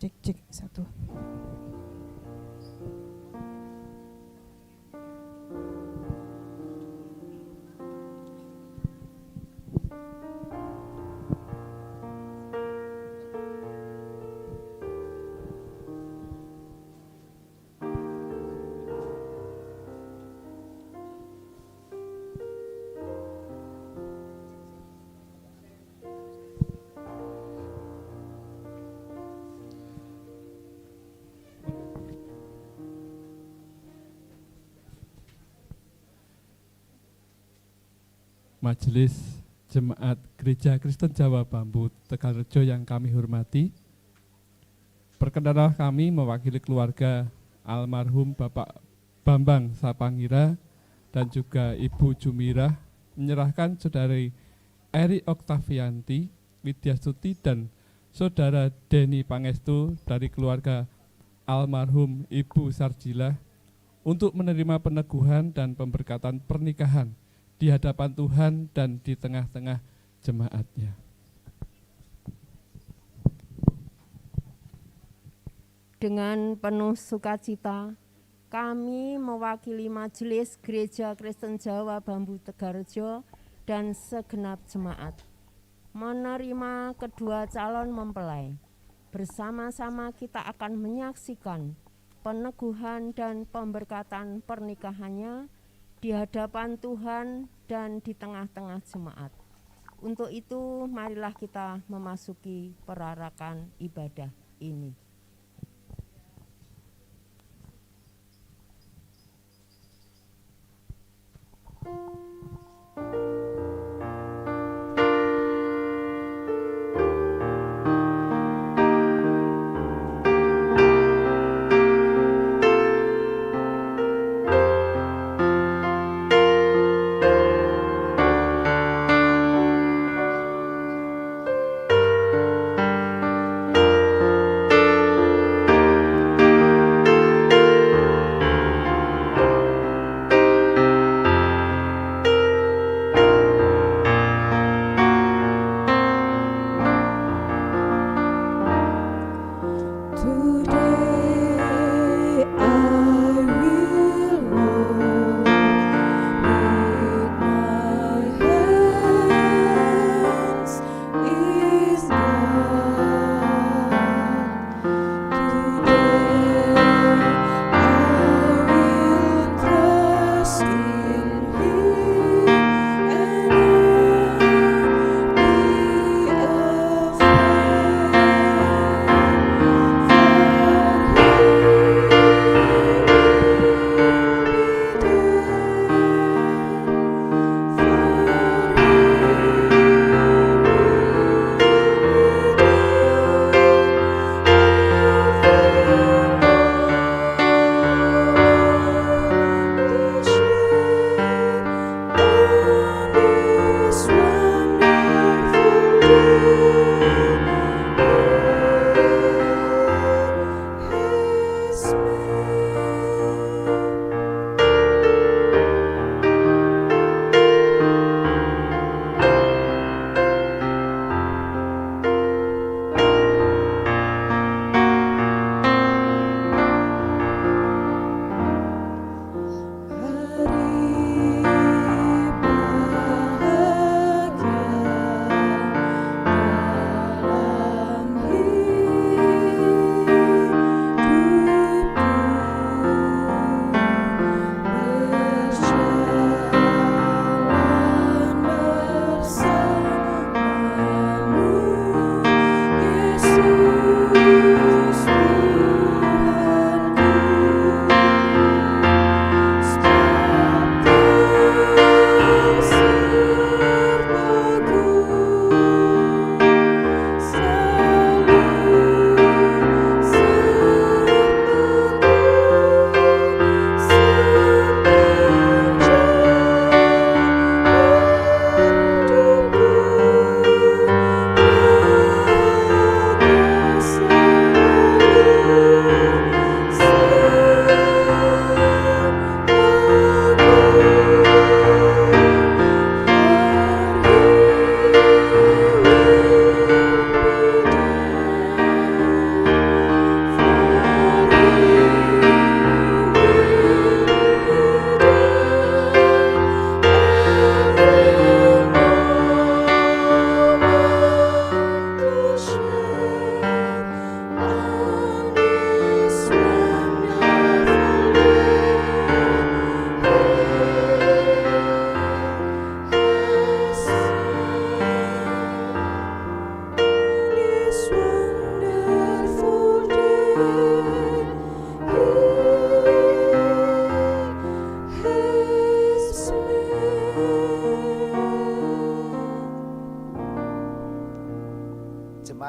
Cek 1. Majelis Jemaat Gereja Kristen Jawa Bambu Tegalrejo yang kami hormati, perkenanlah kami mewakili keluarga almarhum Bapak Bambang Sapangira dan juga Ibu Jumirah menyerahkan Saudari Eri Oktavianti Widyastuti dan Saudara Deni Pangestu dari keluarga almarhum Ibu Sarjilah untuk menerima peneguhan dan pemberkatan pernikahan di hadapan Tuhan dan di tengah-tengah jemaatnya. Dengan penuh sukacita, kami mewakili Majelis Gereja Kristen Jawa Bambu Tegalrejo dan segenap jemaat menerima kedua calon mempelai. Bersama-sama kita akan menyaksikan peneguhan dan pemberkatan pernikahannya di hadapan Tuhan dan di tengah-tengah jemaat. Untuk itu, marilah kita memasuki perarakan ibadah ini.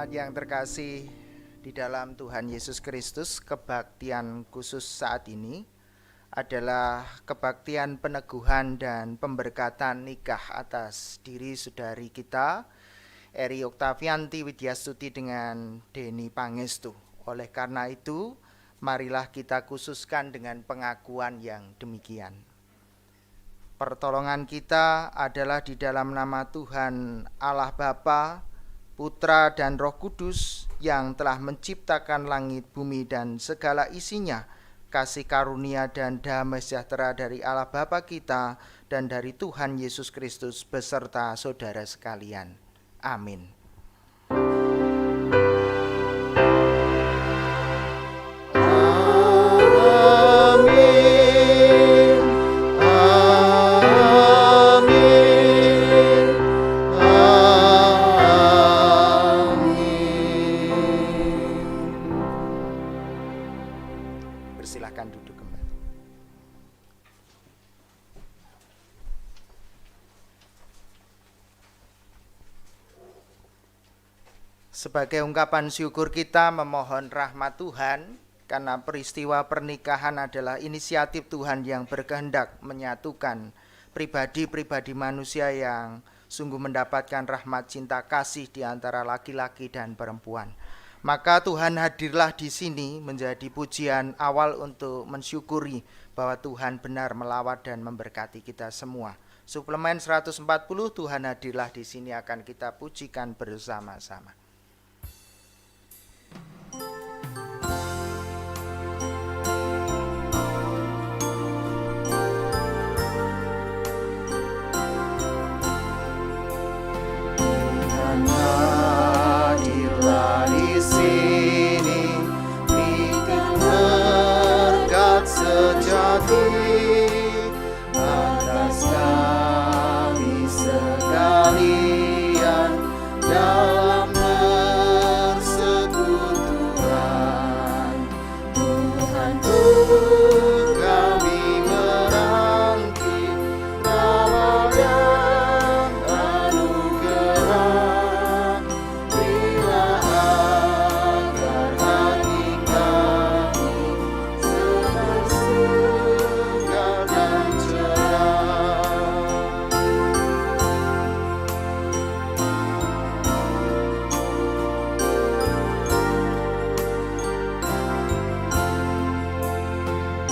Jemaat yang terkasih di dalam Tuhan Yesus Kristus, kebaktian khusus saat ini adalah kebaktian peneguhan dan pemberkatan nikah atas diri saudari kita, Eri Oktavianti Widyastuti dengan Deni Pangestu. Oleh karena itu, marilah kita khususkan dengan pengakuan yang demikian. Pertolongan kita adalah di dalam nama Tuhan Allah Bapa, Putra dan Roh Kudus yang telah menciptakan langit, bumi dan segala isinya. Kasih karunia dan damai sejahtera dari Allah Bapa kita dan dari Tuhan Yesus Kristus beserta saudara sekalian. Amin. Silakan duduk kembali. Sebagai ungkapan syukur kita memohon rahmat Tuhan, karena peristiwa pernikahan adalah inisiatif Tuhan yang berkehendak menyatukan pribadi-pribadi manusia yang sungguh mendapatkan rahmat cinta kasih di antara laki-laki dan perempuan. Maka Tuhan hadirlah di sini menjadi pujian awal untuk mensyukuri bahwa Tuhan benar melawat dan memberkati kita semua. Suplemen 140, Tuhan hadirlah di sini akan kita pujikan bersama-sama. Atas kami sekalian dalam persekutuan, Tuhan pun kami menanti nama dan anugerah. Berilah agar hati kami segar dan cerah.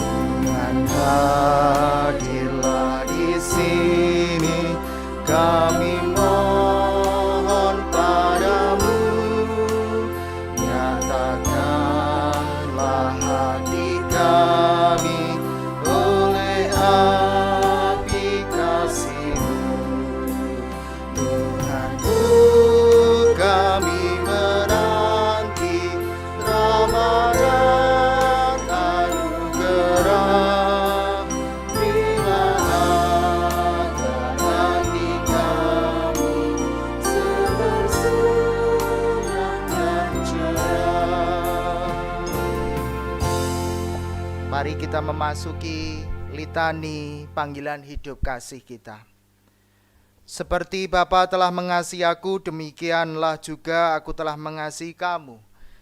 Tuhan hadirlah di sini, kami mohon padamu, nyatakanlah hati kami oleh api kasih-Mu. Tuhan kami menanti rahmat dan anugerah. Berilah agar hati kami sebersinar dan cerah. Mari kita memasuki litani panggilan hidup kasih kita. Seperti Bapa telah mengasihi aku, demikianlah juga aku telah mengasihi kamu.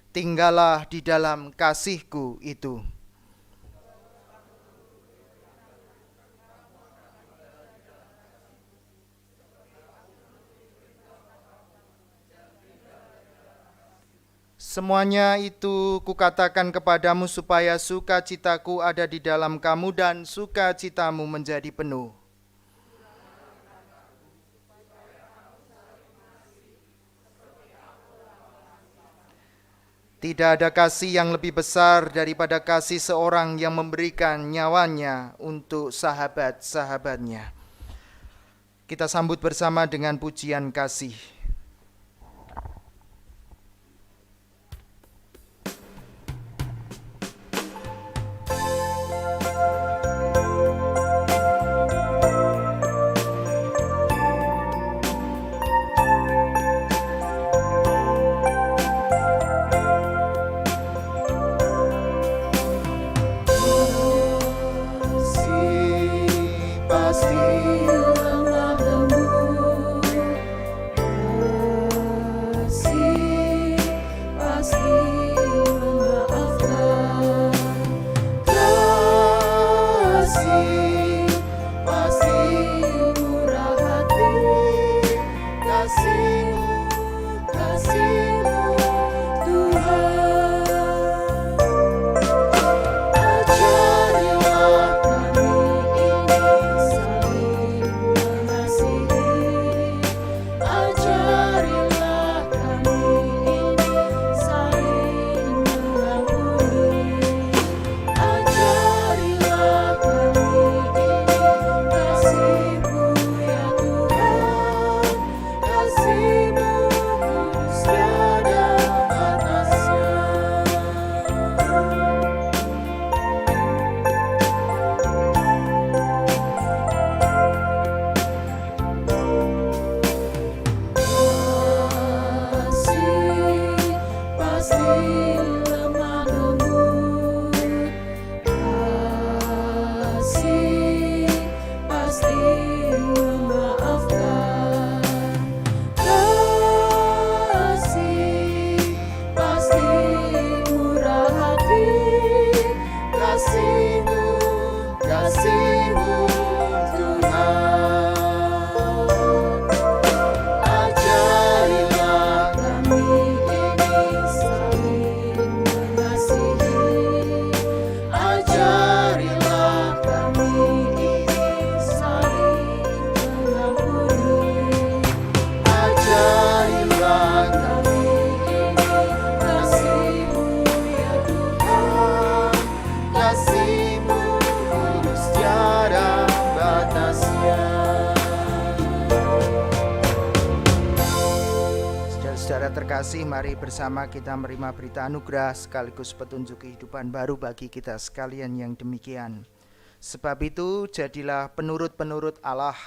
Tinggallah di dalam kasih-Ku itu. Semuanya itu kukatakan kepadamu supaya sukacitaku ada di dalam kamu dan sukacitamu menjadi penuh. Tidak ada kasih yang lebih besar daripada kasih seorang yang memberikan nyawanya untuk sahabat-sahabatnya. Kita sambut bersama dengan pujian kasih. Pasti kasih, mari bersama kita menerima berita anugerah sekaligus petunjuk kehidupan baru bagi kita sekalian yang demikian. Sebab itu, jadilah penurut-penurut Allah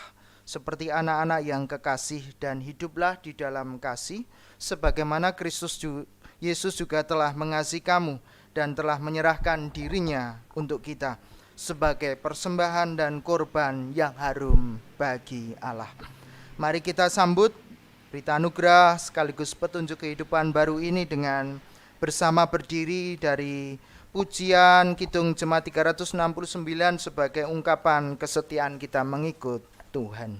seperti anak-anak yang kekasih dan hiduplah di dalam kasih, sebagaimana Kristus Yesus juga telah mengasihi kamu dan telah menyerahkan dirinya untuk kita sebagai persembahan dan korban yang harum bagi Allah. Mari kita sambut berita anugerah sekaligus petunjuk kehidupan baru ini dengan bersama berdiri dari pujian Kidung Jemaat 369 sebagai ungkapan kesetiaan kita mengikut Tuhan.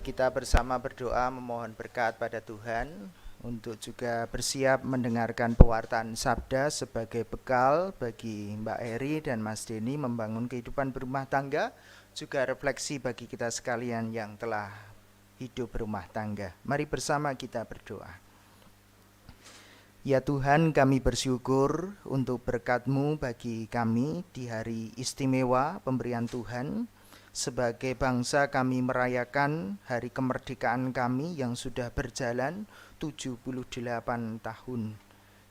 Kita bersama berdoa memohon berkat pada Tuhan untuk juga bersiap mendengarkan pewartaan sabda sebagai bekal bagi Mbak Eri dan Mas Denny membangun kehidupan berumah tangga, juga refleksi bagi kita sekalian yang telah hidup berumah tangga. Mari bersama kita berdoa. Ya Tuhan, kami bersyukur untuk berkat-Mu bagi kami di hari istimewa pemberian Tuhan. Sebagai bangsa kami merayakan hari kemerdekaan kami yang sudah berjalan 78 tahun.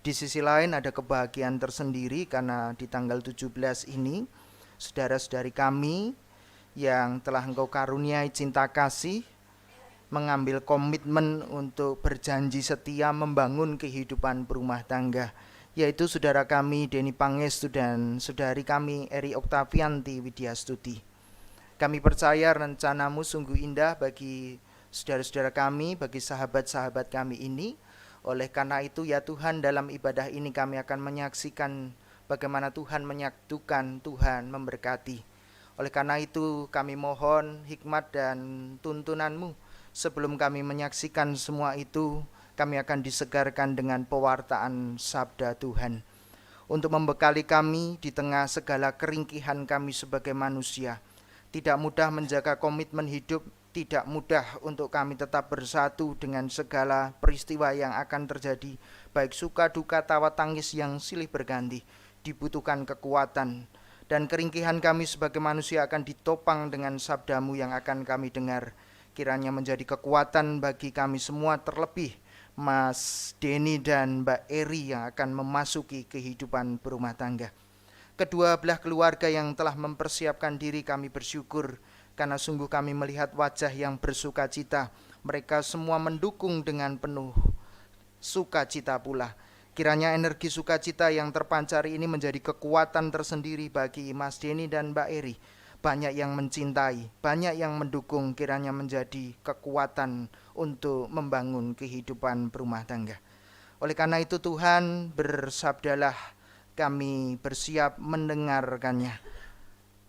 Di sisi lain ada kebahagiaan tersendiri karena di tanggal 17 ini saudara-saudari kami yang telah Engkau karuniai cinta kasih mengambil komitmen untuk berjanji setia membangun kehidupan berumah tangga, yaitu saudara kami Denny Pangestu dan saudari kami Eri Oktavianti Widyastuti. Kami percaya rencana-Mu sungguh indah bagi saudara-saudara kami, bagi sahabat-sahabat kami ini. Oleh karena itu ya Tuhan, dalam ibadah ini kami akan menyaksikan bagaimana Tuhan menyatukan, Tuhan memberkati. Oleh karena itu kami mohon hikmat dan tuntunan-Mu. Sebelum kami menyaksikan semua itu, kami akan disegarkan dengan pewartaan sabda Tuhan. Untuk membekali kami di tengah segala keringkihan kami sebagai manusia. Tidak mudah menjaga komitmen hidup, tidak mudah untuk kami tetap bersatu dengan segala peristiwa yang akan terjadi, baik suka, duka, tawa, tangis yang silih berganti. Dibutuhkan kekuatan, dan keringkihan kami sebagai manusia akan ditopang dengan sabda-Mu yang akan kami dengar. Kiranya menjadi kekuatan bagi kami semua, terlebih Mas Denny dan Mbak Eri yang akan memasuki kehidupan berumah tangga. Kedua belah keluarga yang telah mempersiapkan diri, kami bersyukur karena sungguh kami melihat wajah yang bersukacita. Mereka semua mendukung dengan penuh sukacita pula. Kiranya energi sukacita yang terpancar ini menjadi kekuatan tersendiri bagi Mas Denny dan Mbak Eri. Banyak yang mencintai, banyak yang mendukung, kiranya menjadi kekuatan untuk membangun kehidupan berumah tangga. Oleh karena itu Tuhan, bersabdalah, kami bersiap mendengarkannya.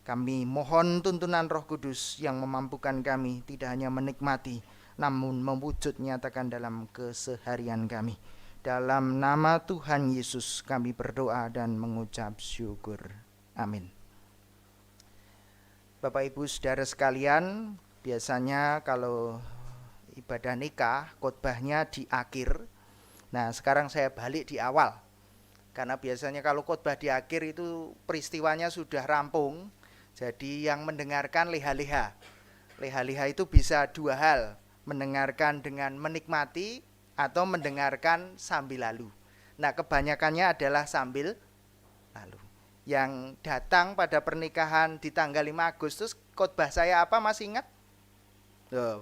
Kami mohon tuntunan Roh Kudus yang memampukan kami tidak hanya menikmati, namun mewujud nyatakan dalam keseharian kami. Dalam nama Tuhan Yesus kami berdoa dan mengucap syukur. Amin. Bapak Ibu Saudara sekalian, biasanya kalau ibadah nikah khotbahnya di akhir. Nah, sekarang saya balik di awal. Karena biasanya kalau khotbah di akhir itu peristiwanya sudah rampung. Jadi yang mendengarkan leha-leha. Leha-leha itu bisa dua hal, mendengarkan dengan menikmati atau mendengarkan sambil lalu. Nah, kebanyakannya adalah sambil lalu. Yang datang pada pernikahan di tanggal 5 Agustus, khotbah saya apa masih ingat?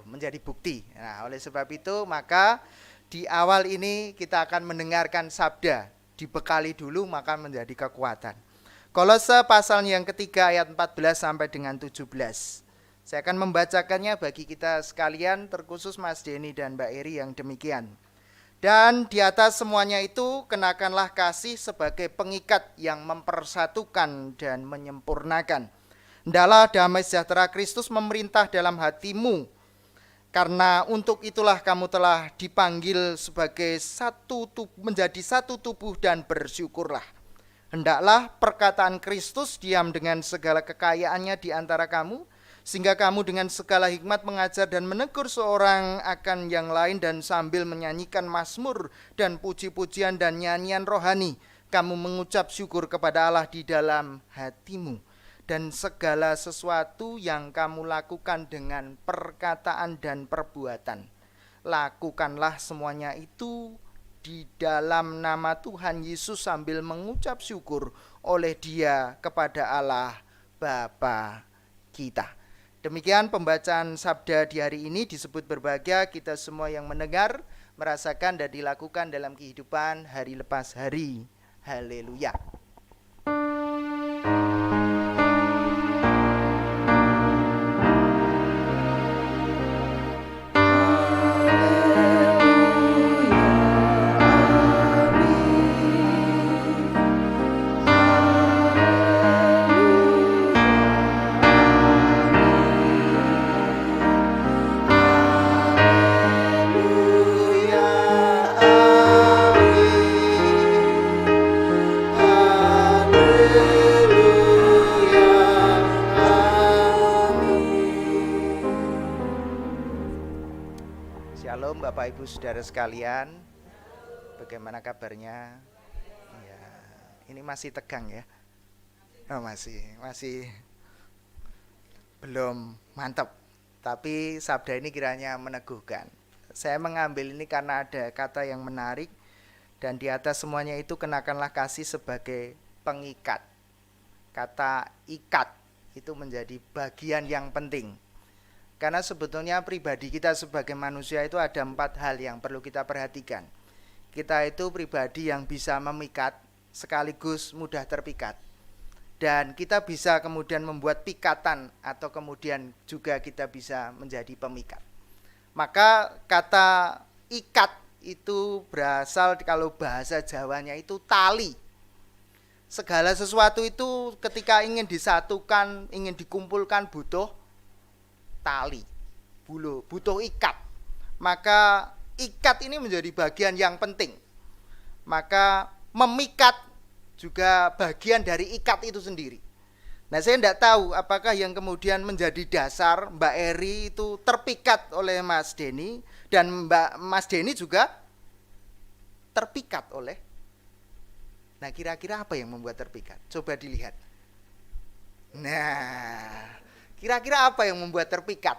Menjadi bukti. Nah, oleh sebab itu maka di awal ini kita akan mendengarkan sabda, dibekali dulu maka menjadi kekuatan. Kolose pasal yang ketiga ayat 14 sampai dengan 17. Saya akan membacakannya bagi kita sekalian, terkhusus Mas Denny dan Mbak Eri yang demikian. Dan di atas semuanya itu kenakanlah kasih sebagai pengikat yang mempersatukan dan menyempurnakan. Hendaklah damai sejahtera Kristus memerintah dalam hatimu, karena untuk itulah kamu telah dipanggil sebagai menjadi satu tubuh dan bersyukurlah. Hendaklah perkataan Kristus diam dengan segala kekayaannya di antara kamu, sehingga kamu dengan segala hikmat mengajar dan menegur seorang akan yang lain, dan sambil menyanyikan mazmur dan puji-pujian dan nyanyian rohani, kamu mengucap syukur kepada Allah di dalam hatimu. Dan segala sesuatu yang kamu lakukan dengan perkataan dan perbuatan, lakukanlah semuanya itu di dalam nama Tuhan Yesus sambil mengucap syukur oleh Dia kepada Allah Bapa kita. Demikian pembacaan sabda di hari ini. Disebut berbahagia kita semua yang mendengar, merasakan dan dilakukan dalam kehidupan hari lepas hari. Haleluya. Shalom Bapak Ibu Saudara sekalian, bagaimana kabarnya? Ya, ini masih tegang ya? Oh, masih belum mantap. Tapi sabda ini kiranya meneguhkan. Saya mengambil ini karena ada kata yang menarik, dan di atas semuanya itu kenakanlah kasih sebagai pengikat. Kata ikat itu menjadi bagian yang penting. Karena sebetulnya pribadi kita sebagai manusia itu ada 4 hal yang perlu kita perhatikan. Kita itu pribadi yang bisa memikat sekaligus mudah terpikat. Dan kita bisa kemudian membuat pikatan atau kemudian juga kita bisa menjadi pemikat. Maka kata ikat itu berasal, kalau bahasa Jawanya itu tali. Segala sesuatu itu ketika ingin disatukan, ingin dikumpulkan butuh tali, butuh ikat. Maka ikat ini menjadi bagian yang penting. Maka memikat juga bagian dari ikat itu sendiri. Nah, saya tidak tahu apakah yang kemudian menjadi dasar Mbak Eri itu terpikat oleh Mas Denny, dan Mas Denny juga terpikat oleh. Nah, kira-kira apa yang membuat terpikat? Coba dilihat. Nah, kira-kira apa yang membuat terpikat?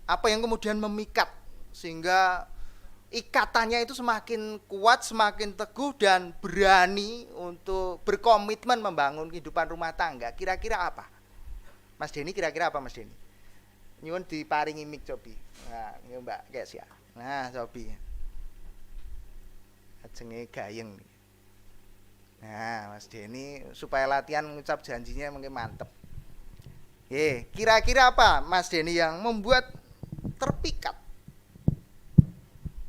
Apa yang kemudian memikat sehingga ikatannya itu semakin kuat, semakin teguh dan berani untuk berkomitmen membangun kehidupan rumah tangga. Kira-kira apa? Mas Denny kira-kira apa Mas Denny? Nyuwun diparingi mic Cobi. Nah, ini Mbak guys ya. Nah, Cobi. Ajenge gayeng. Nah, Mas Denny supaya latihan mengucap janjinya mungkin mantep. Kira-kira apa Mas Denny yang membuat terpikat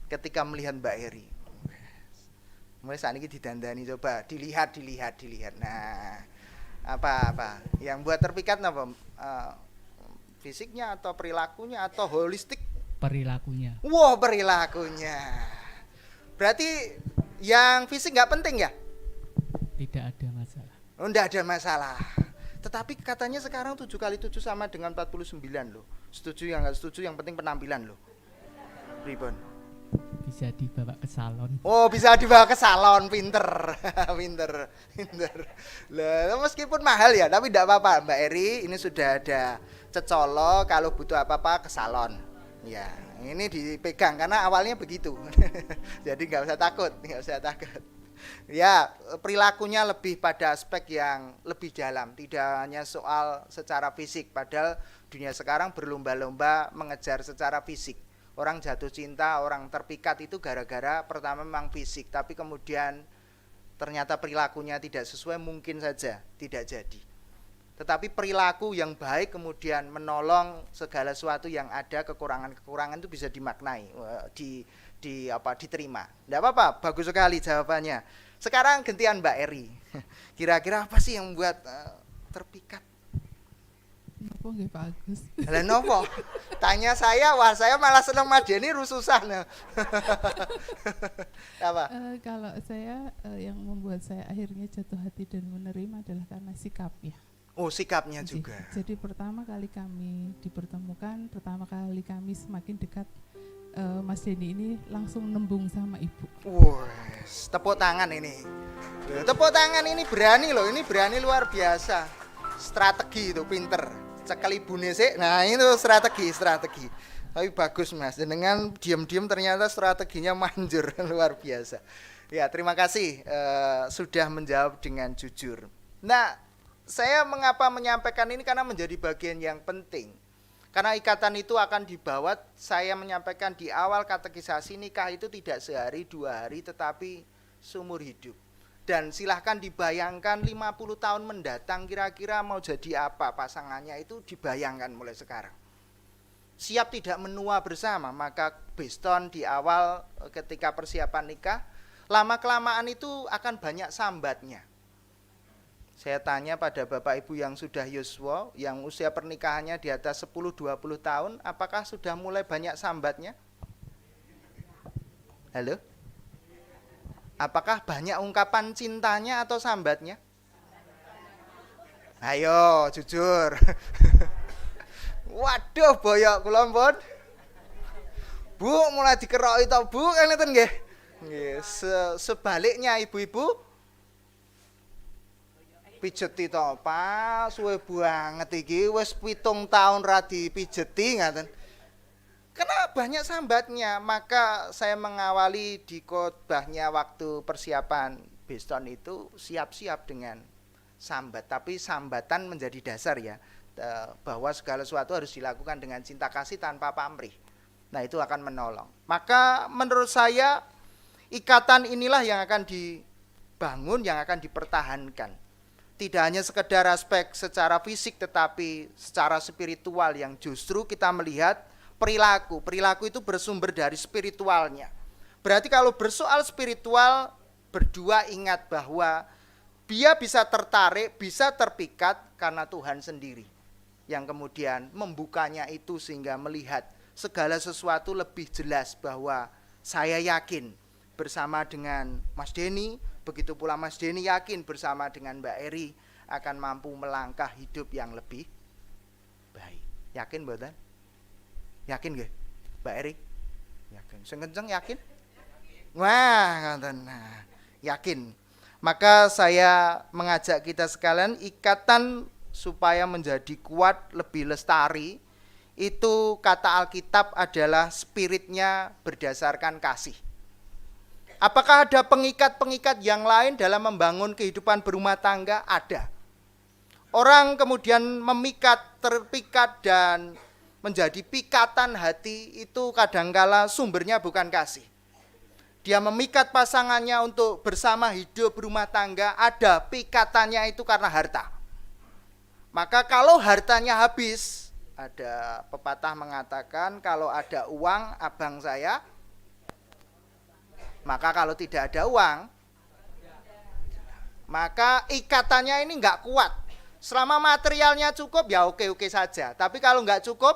ketika melihat Mbak Eri? Mulai saat ini didandani, coba dilihat. Nah, apa yang buat terpikat apa? Fisiknya atau perilakunya atau holistik? Perilakunya. Wow, perilakunya. Berarti yang fisik nggak penting ya? Tidak ada masalah. Oh, nggak ada masalah. Tetapi katanya sekarang 7 kali 7 sama dengan 49 loh. Setuju yang nggak setuju, yang penting penampilan loh. Ribon. Bisa dibawa ke salon. Oh, bisa dibawa ke salon, pinter. pinter. Lah, meskipun mahal ya, tapi tidak apa-apa. Mbak Eri ini sudah ada cecolo, kalau butuh apa-apa ke salon. Ya, ini dipegang karena awalnya begitu. Jadi nggak usah takut. Ya, perilakunya lebih pada aspek yang lebih dalam, tidak hanya soal secara fisik. Padahal dunia sekarang berlomba-lomba mengejar secara fisik. Orang jatuh cinta, orang terpikat itu gara-gara pertama memang fisik, tapi kemudian ternyata perilakunya tidak sesuai, mungkin saja tidak jadi. Tetapi perilaku yang baik kemudian menolong segala sesuatu yang ada, kekurangan-kekurangan itu bisa dimaknai, diterima. Tidak apa-apa, bagus sekali jawabannya. Sekarang gantian Mbak Eri. Kira-kira apa sih yang membuat terpikat? Nopo nggih Pak Agus. Lah nopo? Tanya saya, wah saya malah seneng Mas Denny rususan. Apa? Kalau saya yang membuat saya akhirnya jatuh hati dan menerima adalah karena sikapnya. Oh, sikapnya juga. Jadi pertama kali kami dipertemukan, pertama kali kami semakin dekat, Mas Denny ini langsung nembung sama ibu. Wes, tepuk tangan ini. Tepuk tangan ini berani loh, ini berani luar biasa. Strategi itu pinter. Cekel ibune sik. Nah, itu strategi. Tapi bagus Mas, dengan diam-diam ternyata strateginya manjur luar biasa. Ya, terima kasih sudah menjawab dengan jujur. Nah, saya mengapa menyampaikan ini karena menjadi bagian yang penting. Karena ikatan itu akan dibawa, saya menyampaikan di awal katekisasi, nikah itu tidak sehari 2 hari tetapi seumur hidup. Dan silahkan dibayangkan 50 tahun mendatang kira-kira mau jadi apa pasangannya, itu dibayangkan mulai sekarang. Siap tidak menua bersama, maka based on di awal ketika persiapan nikah, lama-kelamaan itu akan banyak sambatnya. Saya tanya pada Bapak Ibu yang sudah yuswa, yang usia pernikahannya di atas 10-20 tahun, apakah sudah mulai banyak sambatnya? Halo? Apakah banyak ungkapan cintanya atau sambatnya? Ayo, jujur. Waduh, boyok kula pun. Bu, mulai dikeroki to, Bu, ngeten nggih. Nggih, sebaliknya ibu-ibu pijeti to, Pak, suwe banget iki, wis 7 tahun ra dipijeti ngaten. Karena banyak sambatnya, maka saya mengawali di khotbahnya waktu persiapan Beston itu siap-siap dengan sambat. Tapi sambatan menjadi dasar ya, bahwa segala sesuatu harus dilakukan dengan cinta kasih tanpa pamrih. Nah, itu akan menolong. Maka menurut saya ikatan inilah yang akan dibangun, yang akan dipertahankan. Tidak hanya sekedar aspek secara fisik, tetapi secara spiritual yang justru kita melihat perilaku itu bersumber dari spiritualnya. Berarti kalau bersoal spiritual, berdua ingat bahwa dia bisa tertarik, bisa terpikat karena Tuhan sendiri yang kemudian membukanya itu sehingga melihat segala sesuatu lebih jelas. Bahwa saya yakin bersama dengan Mas Denny, begitu pula Mas Denny yakin bersama dengan Mbak Eri akan mampu melangkah hidup yang lebih baik. Yakin mboten? Yakin gak Mbak Eri? Yakin. Sing kenceng yakin? Wah, nah, yakin. Maka saya mengajak kita sekalian ikatan supaya menjadi kuat, lebih lestari. itu kata Alkitab adalah spiritnya berdasarkan kasih. Apakah ada pengikat-pengikat yang lain dalam membangun kehidupan berumah tangga? Ada. Orang kemudian memikat, terpikat dan menjadi pikatan hati itu kadangkala sumbernya bukan kasih. Dia memikat pasangannya untuk bersama hidup berumah tangga, ada pikatannya itu karena harta. Maka kalau hartanya habis, ada pepatah mengatakan kalau ada uang abang saya, maka kalau tidak ada uang, maka ikatannya ini nggak kuat. Selama materialnya cukup ya oke-oke saja. Tapi kalau nggak cukup,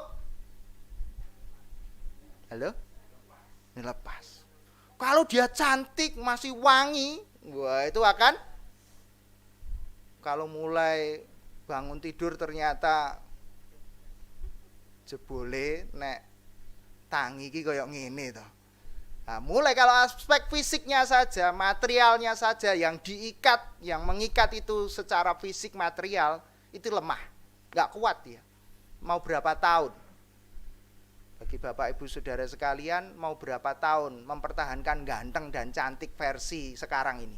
halo, ini lepas. Kalau dia cantik masih wangi, wah itu akan. Kalau mulai bangun tidur ternyata jebole nek tangi iki koyo ngene to. Nah, mulai kalau aspek fisiknya saja, materialnya saja yang diikat, yang mengikat itu secara fisik material itu lemah, nggak kuat dia. Mau berapa tahun? Bagi Bapak Ibu Saudara sekalian, mau berapa tahun mempertahankan ganteng dan cantik versi sekarang ini?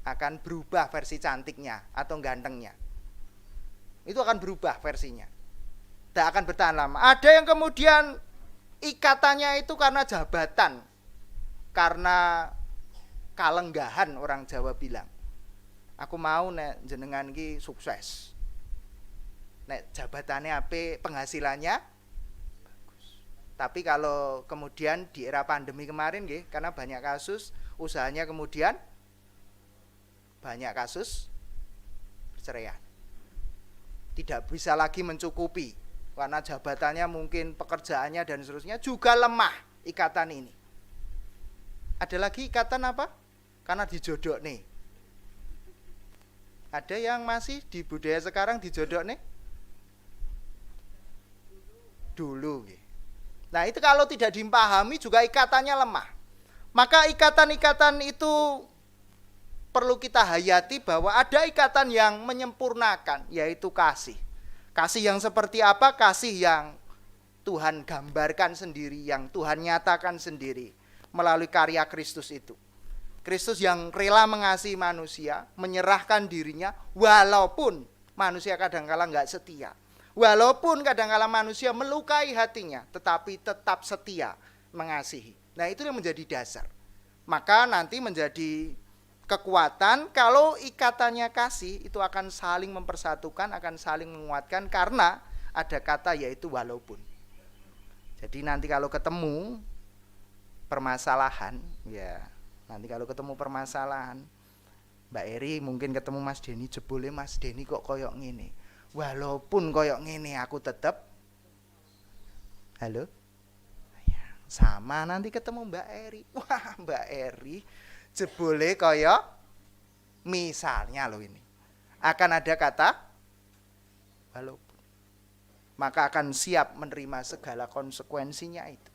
Akan berubah versi cantiknya atau gantengnya. Itu akan berubah versinya. Tidak akan bertahan lama. Ada yang kemudian ikatannya itu karena jabatan, karena kalenggahan, orang Jawa bilang. Aku mau nek jenengan ki sukses. Nek jabatannya apa, penghasilannya bagus. Tapi kalau kemudian di era pandemi kemarin nggih, karena banyak kasus, usahanya kemudian banyak kasus perceraian. Tidak bisa lagi mencukupi karena jabatannya mungkin pekerjaannya dan seterusnya juga lemah ikatan ini. Ada lagi ikatan apa? Karena dijodoh nih. Ada yang masih di budaya sekarang dijodoh nih? Dulu. Nah itu kalau tidak dipahami juga ikatannya lemah. Maka ikatan-ikatan itu perlu kita hayati bahwa ada ikatan yang menyempurnakan, yaitu kasih. Kasih yang seperti apa? Kasih yang Tuhan gambarkan sendiri, yang Tuhan nyatakan sendiri melalui karya Kristus itu. Kristus yang rela mengasihi manusia, menyerahkan dirinya walaupun manusia kadang-kala nggak setia. Walaupun kadang-kala manusia melukai hatinya, tetapi tetap setia mengasihi. Nah itu yang menjadi dasar. Maka nanti menjadi kekuatan kalau ikatannya kasih itu akan saling mempersatukan, akan saling menguatkan karena ada kata yaitu walaupun. Jadi nanti kalau ketemu permasalahan, ya nanti kalau ketemu permasalahan, Mbak Eri mungkin ketemu Mas Denny, jebule Mas Denny kok koyok ngene. Walaupun koyok ngene aku tetap, halo, ya, sama nanti ketemu Mbak Eri. Wah Mbak Eri jebule kaya misalnya loh ini akan ada kata walaupun, maka akan siap menerima segala konsekuensinya itu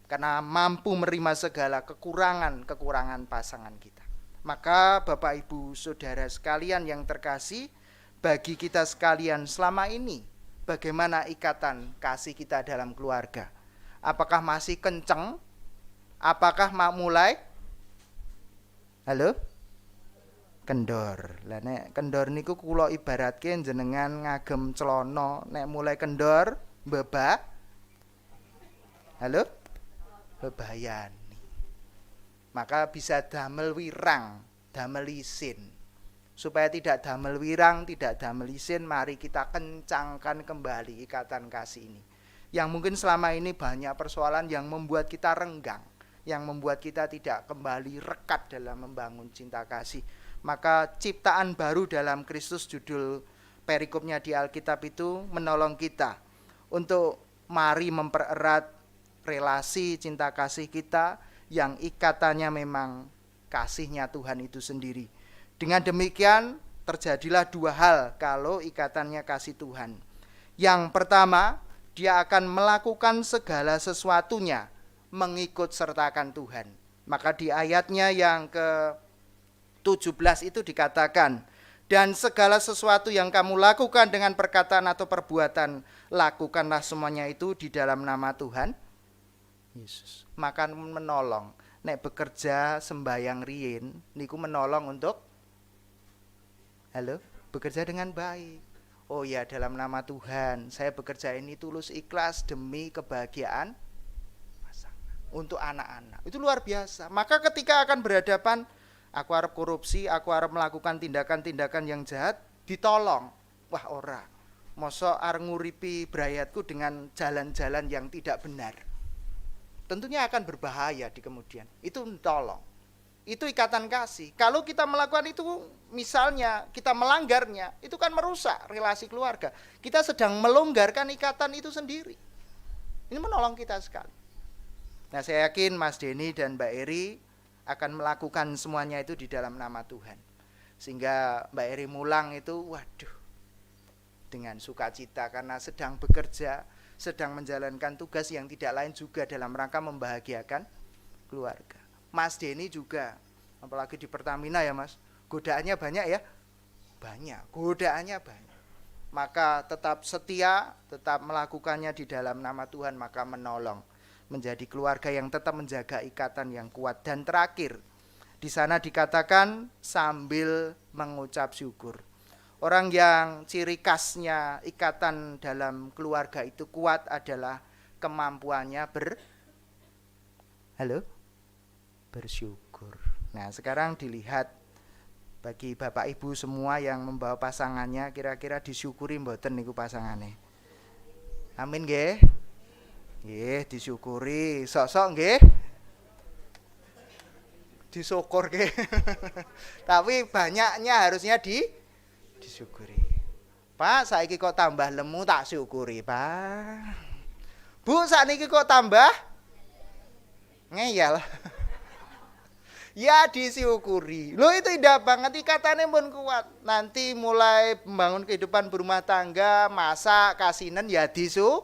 karena mampu menerima segala kekurangan pasangan kita. Maka Bapak Ibu Saudara sekalian yang terkasih, bagi kita sekalian selama ini bagaimana ikatan kasih kita dalam keluarga? Apakah masih kenceng? Apakah mulai halo? Kendor. Lah nek kendor niku kula ibaratke jenengan ngagem celana, nek mulai kendor mbebak. Halo? Bebayani. Maka bisa damel wirang, damel isin. Supaya tidak damel wirang, tidak damel isin, mari kita kencangkan kembali ikatan kasih ini. Yang mungkin selama ini banyak persoalan yang membuat kita renggang, yang membuat kita tidak kembali rekat dalam membangun cinta kasih. Maka ciptaan baru dalam Kristus, judul perikopnya di Alkitab itu menolong kita untuk mari mempererat relasi cinta kasih kita yang ikatannya memang kasihnya Tuhan itu sendiri. Dengan demikian terjadilah dua hal kalau ikatannya kasih Tuhan. Yang pertama, dia akan melakukan segala sesuatunya mengikut sertakan Tuhan. Maka di ayatnya yang ke-17 itu dikatakan, Dan segala sesuatu yang kamu lakukan dengan perkataan atau perbuatan, lakukanlah semuanya itu di dalam nama Tuhan Yesus. Maka menolong. Nek bekerja sembayang riyin, niku menolong untuk bekerja dengan baik. Oh ya, dalam nama Tuhan, saya bekerja ini tulus ikhlas demi kebahagiaan pasangan, untuk anak-anak. Itu luar biasa. Maka ketika akan berhadapan, aku harap korupsi, aku harap melakukan tindakan-tindakan yang jahat, ditolong. Wah ora, mosok arep nguripi brayatku dengan jalan-jalan yang tidak benar. Tentunya akan berbahaya di kemudian. Itu tolong. Itu ikatan kasih. Kalau kita melakukan itu, misalnya kita melanggarnya, itu kan merusak relasi keluarga. Kita sedang melonggarkan ikatan itu sendiri. Ini menolong kita sekali. Nah, saya yakin Mas Denny dan Mbak Eri akan melakukan semuanya itu di dalam nama Tuhan. Sehingga Mbak Eri mulang itu, waduh, dengan sukacita karena sedang bekerja, sedang menjalankan tugas yang tidak lain juga dalam rangka membahagiakan keluarga. Mas Denny juga, apalagi di Pertamina ya Mas, godaannya banyak ya? Banyak, godaannya banyak. Maka tetap setia, tetap melakukannya di dalam nama Tuhan, maka menolong. Menjadi keluarga yang tetap menjaga ikatan yang kuat. Dan terakhir, di sana dikatakan sambil mengucap syukur. Orang yang ciri khasnya ikatan dalam keluarga itu kuat adalah kemampuannya bersyukur. Nah, sekarang dilihat bagi Bapak Ibu semua yang membawa pasangannya, kira-kira disyukuri mboten niku pasangane. Amin nggih. Nggih, disyukuri. Sok-sok nggih. Disyukur nggih. Tapi banyaknya harusnya disyukuri. Pak, saiki kok tambah lemu, tak syukuri, Pak. Bu, sakniki kok tambah ngeyel. Ya disyukuri. Loh itu indah banget, ikatannya pun kuat. Nanti mulai membangun kehidupan berumah tangga, masak, kasinan ya disyukuri.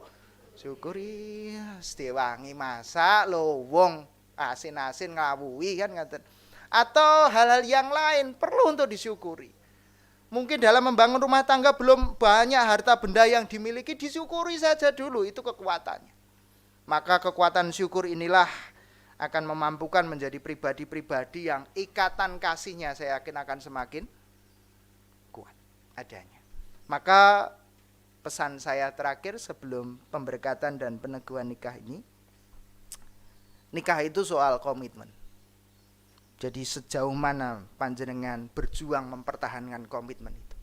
Setiwangi masak, lowong, asin-asin ngawuhi kan ngaten. Atau hal-hal yang lain perlu untuk disyukuri. Mungkin dalam membangun rumah tangga belum banyak harta benda yang dimiliki, disyukuri saja dulu, itu kekuatannya. Maka kekuatan syukur inilah akan memampukan menjadi pribadi-pribadi yang ikatan kasihnya saya yakin akan semakin kuat adanya. Maka pesan saya terakhir sebelum pemberkatan dan peneguhan nikah ini, nikah itu soal komitmen. Jadi sejauh mana panjenengan berjuang mempertahankan komitmen itu.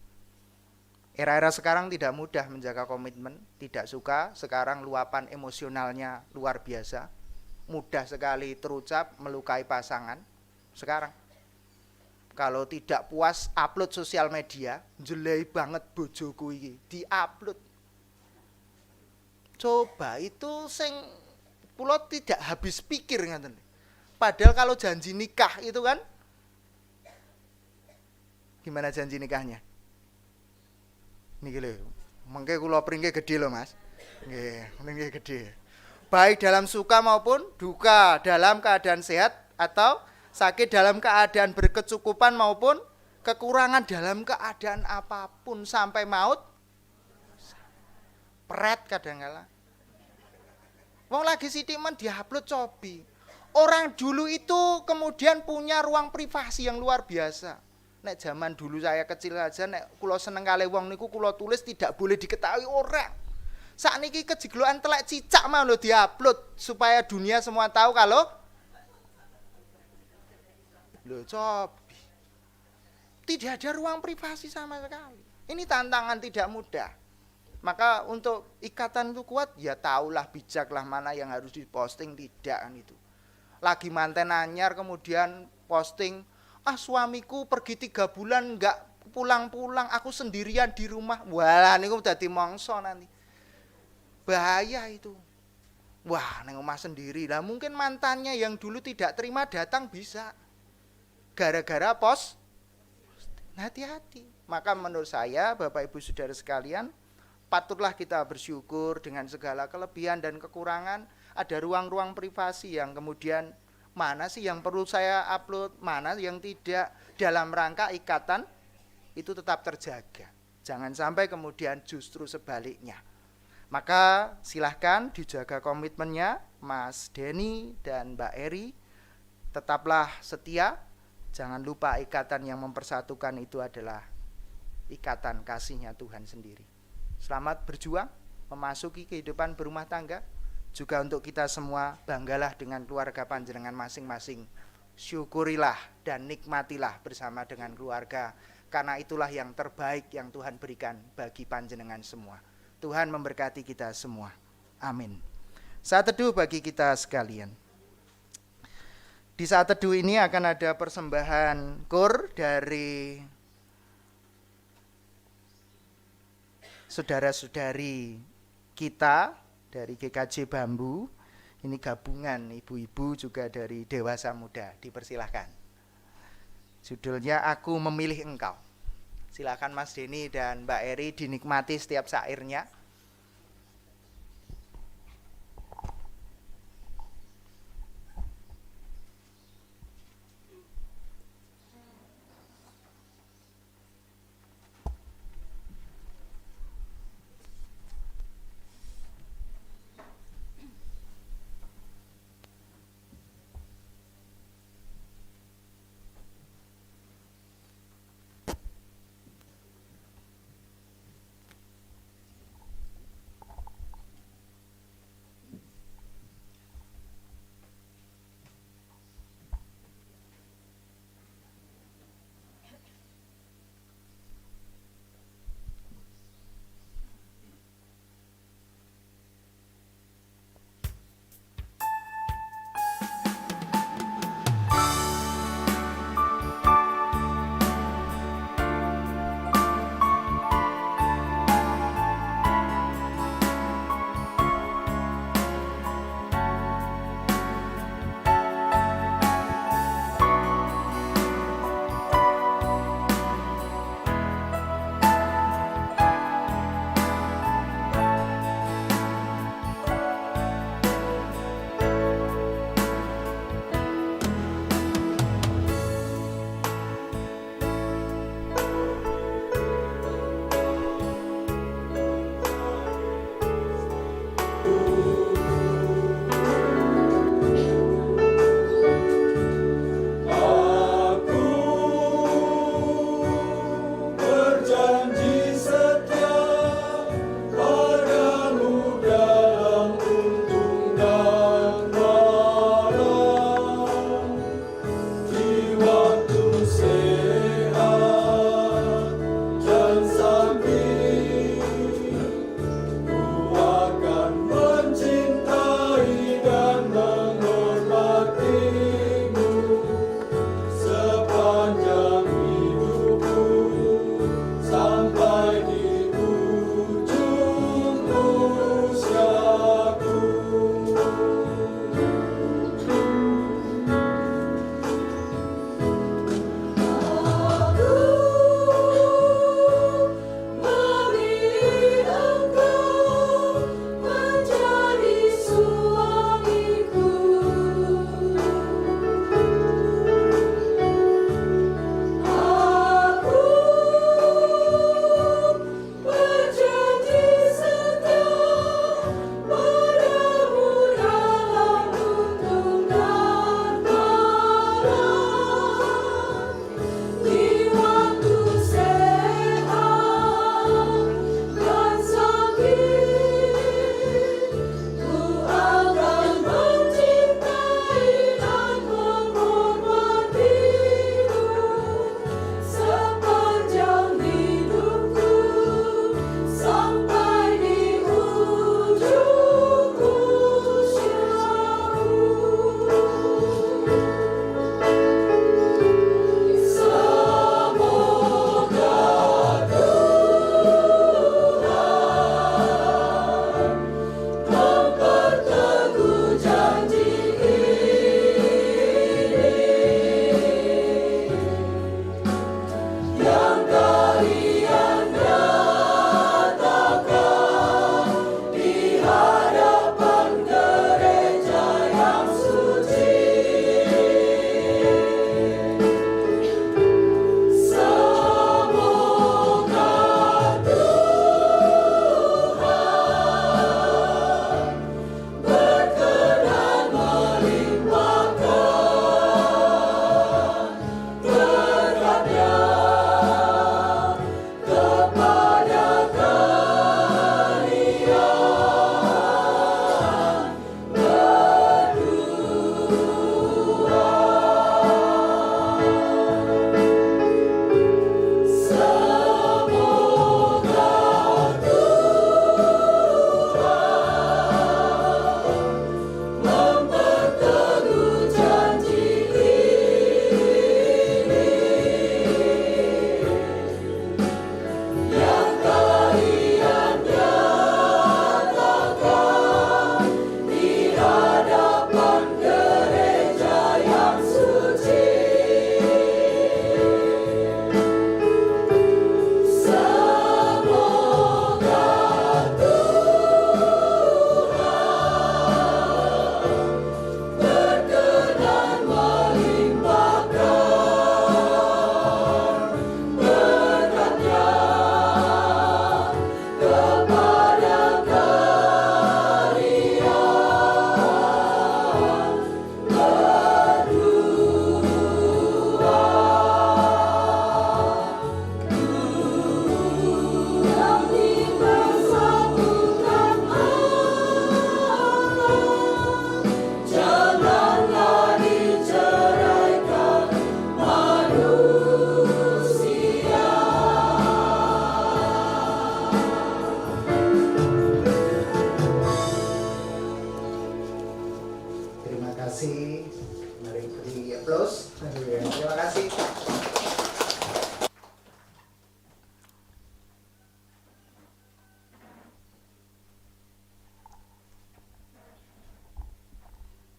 Era-era sekarang tidak mudah menjaga komitmen, tidak suka, sekarang luapan emosionalnya luar biasa. Mudah sekali terucap melukai pasangan. Sekarang kalau tidak puas upload sosial media, jelek banget bojoku iki, di-upload. Coba itu sing kula tidak habis pikir ngaten. Padahal kalau janji nikah itu kan, gimana janji nikahnya? Niki lho, mengke kula pringke gede lho Mas. Nggih, pringke gede. Baik dalam suka maupun duka, dalam keadaan sehat atau sakit, dalam keadaan berkecukupan maupun kekurangan, dalam keadaan apapun sampai maut. Pret kadang-kala. Wong lagi sithik men diupload cobi. Orang dulu itu kemudian punya ruang privasi yang luar biasa. Nek zaman dulu saya kecil aja, nek kula seneng kali wong niku kula tulis tidak boleh diketahui orang. Sakniki kejigloan telek cicak mau lho diupload supaya dunia semua tahu kalau lho cobi. Tidak ada ruang privasi sama sekali. Ini tantangan tidak mudah. Maka untuk ikatan itu kuat, ya tahulah bijaklah mana yang harus diposting, tidak kan itu. Lagi manten anyar kemudian posting, suamiku pergi 3 bulan enggak pulang-pulang, aku sendirian di rumah. Walah niku dadi mongso nanti. Bahaya itu. Wah, neng omah sendiri. Lah mungkin mantannya yang dulu tidak terima datang bisa. Gara-gara post. Hati-hati. Maka menurut saya, Bapak Ibu Saudara sekalian, patutlah kita bersyukur dengan segala kelebihan dan kekurangan. Ada ruang-ruang privasi yang kemudian mana sih yang perlu saya upload, mana yang tidak, dalam rangka ikatan itu tetap terjaga. Jangan sampai kemudian justru sebaliknya. Maka silahkan dijaga komitmennya Mas Denny dan Mbak Eri. Tetaplah setia. Jangan lupa ikatan yang mempersatukan itu adalah ikatan kasihnya Tuhan sendiri. Selamat berjuang memasuki kehidupan berumah tangga. Juga untuk kita semua, banggalah dengan keluarga panjenengan masing-masing. Syukurilah dan nikmatilah bersama dengan keluarga, karena itulah yang terbaik yang Tuhan berikan bagi panjenengan semua. Tuhan memberkati kita semua. Amin. Saat teduh bagi kita sekalian. Di saat teduh ini akan ada persembahan kur dari saudara-saudari kita dari GKJ Bambu. Ini gabungan ibu-ibu juga dari Dewasa Muda. Dipersilahkan. Judulnya Aku Memilih Engkau. Silakan Mas Denny dan Mbak Eri dinikmati setiap syairnya.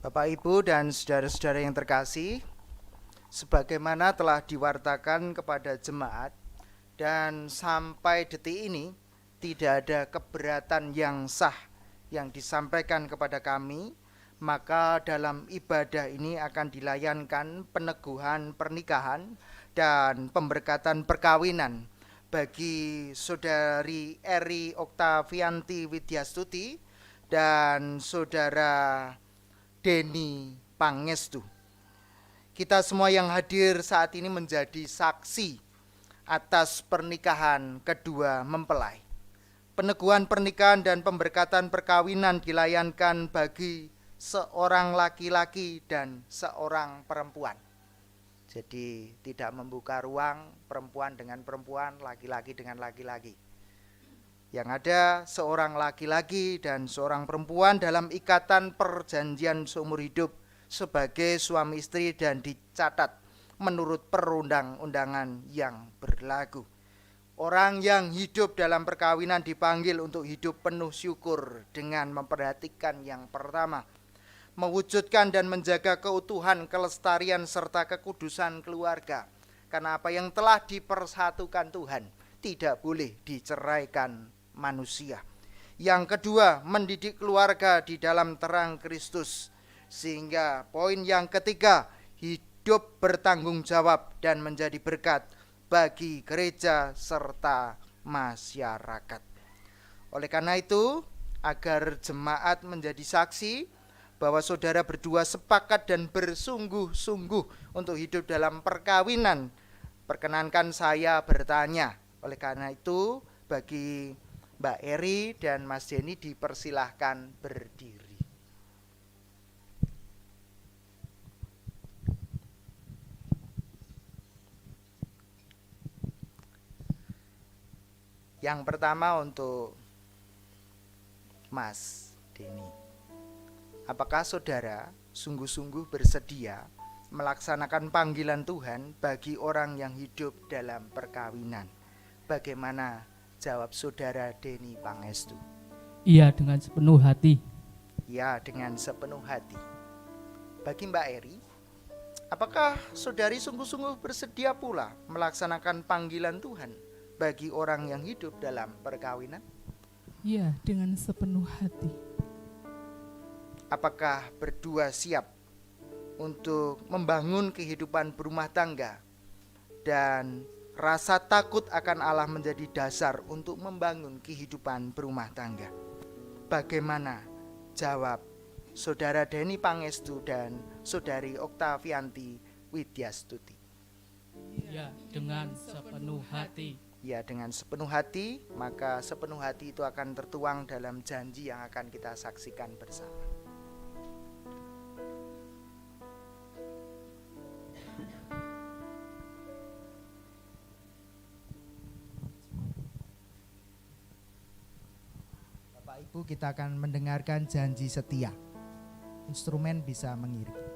Bapak, Ibu, dan saudara-saudara yang terkasih, sebagaimana telah diwartakan kepada jemaat dan sampai detik ini tidak ada keberatan yang sah yang disampaikan kepada kami, maka dalam ibadah ini akan dilayankan peneguhan pernikahan dan pemberkatan perkawinan bagi Saudari Eri Oktavianti Widyastuti dan Saudara Deni Pangestu. Kita semua yang hadir saat ini menjadi saksi atas pernikahan kedua mempelai. Peneguhan pernikahan dan pemberkatan perkawinan dilayankan bagi seorang laki-laki dan seorang perempuan. Jadi tidak membuka ruang perempuan dengan perempuan, laki-laki dengan laki-laki. Yang ada seorang laki-laki dan seorang perempuan dalam ikatan perjanjian seumur hidup sebagai suami istri dan dicatat menurut perundang-undangan yang berlaku. Orang yang hidup dalam perkawinan dipanggil untuk hidup penuh syukur dengan memperhatikan yang pertama, mewujudkan dan menjaga keutuhan, kelestarian, serta kekudusan keluarga. Karena apa yang telah dipersatukan Tuhan tidak boleh diceraikan manusia. Yang kedua, mendidik keluarga di dalam terang Kristus. Sehingga poin yang ketiga, hidup bertanggung jawab dan menjadi berkat bagi gereja serta masyarakat. Oleh karena itu, agar jemaat menjadi saksi bahwa saudara berdua sepakat dan bersungguh-sungguh untuk hidup dalam perkawinan, perkenankan saya bertanya. Oleh karena itu, bagi Mbak Eri dan Mas Deni dipersilahkan berdiri. Yang pertama untuk Mas Deni. Apakah saudara sungguh-sungguh bersedia melaksanakan panggilan Tuhan bagi orang yang hidup dalam perkawinan? Bagaimana jawab saudara Deni Pangestu? Iya, dengan sepenuh hati. Ya, dengan sepenuh hati. Bagi Mbak Eri, apakah saudari sungguh-sungguh bersedia pula melaksanakan panggilan Tuhan bagi orang yang hidup dalam perkawinan? Ya, dengan sepenuh hati. Apakah berdua siap untuk membangun kehidupan berumah tangga dan rasa takut akan Allah menjadi dasar untuk membangun kehidupan berumah tangga? Bagaimana jawab saudara Deni Pangestu dan saudari Oktavianti Widyastuti? Ya, dengan sepenuh hati. Ya, dengan sepenuh hati, maka sepenuh hati itu akan tertuang dalam janji yang akan kita saksikan bersama. Bapak Ibu, kita akan mendengarkan janji setia. Instrumen bisa mengiring.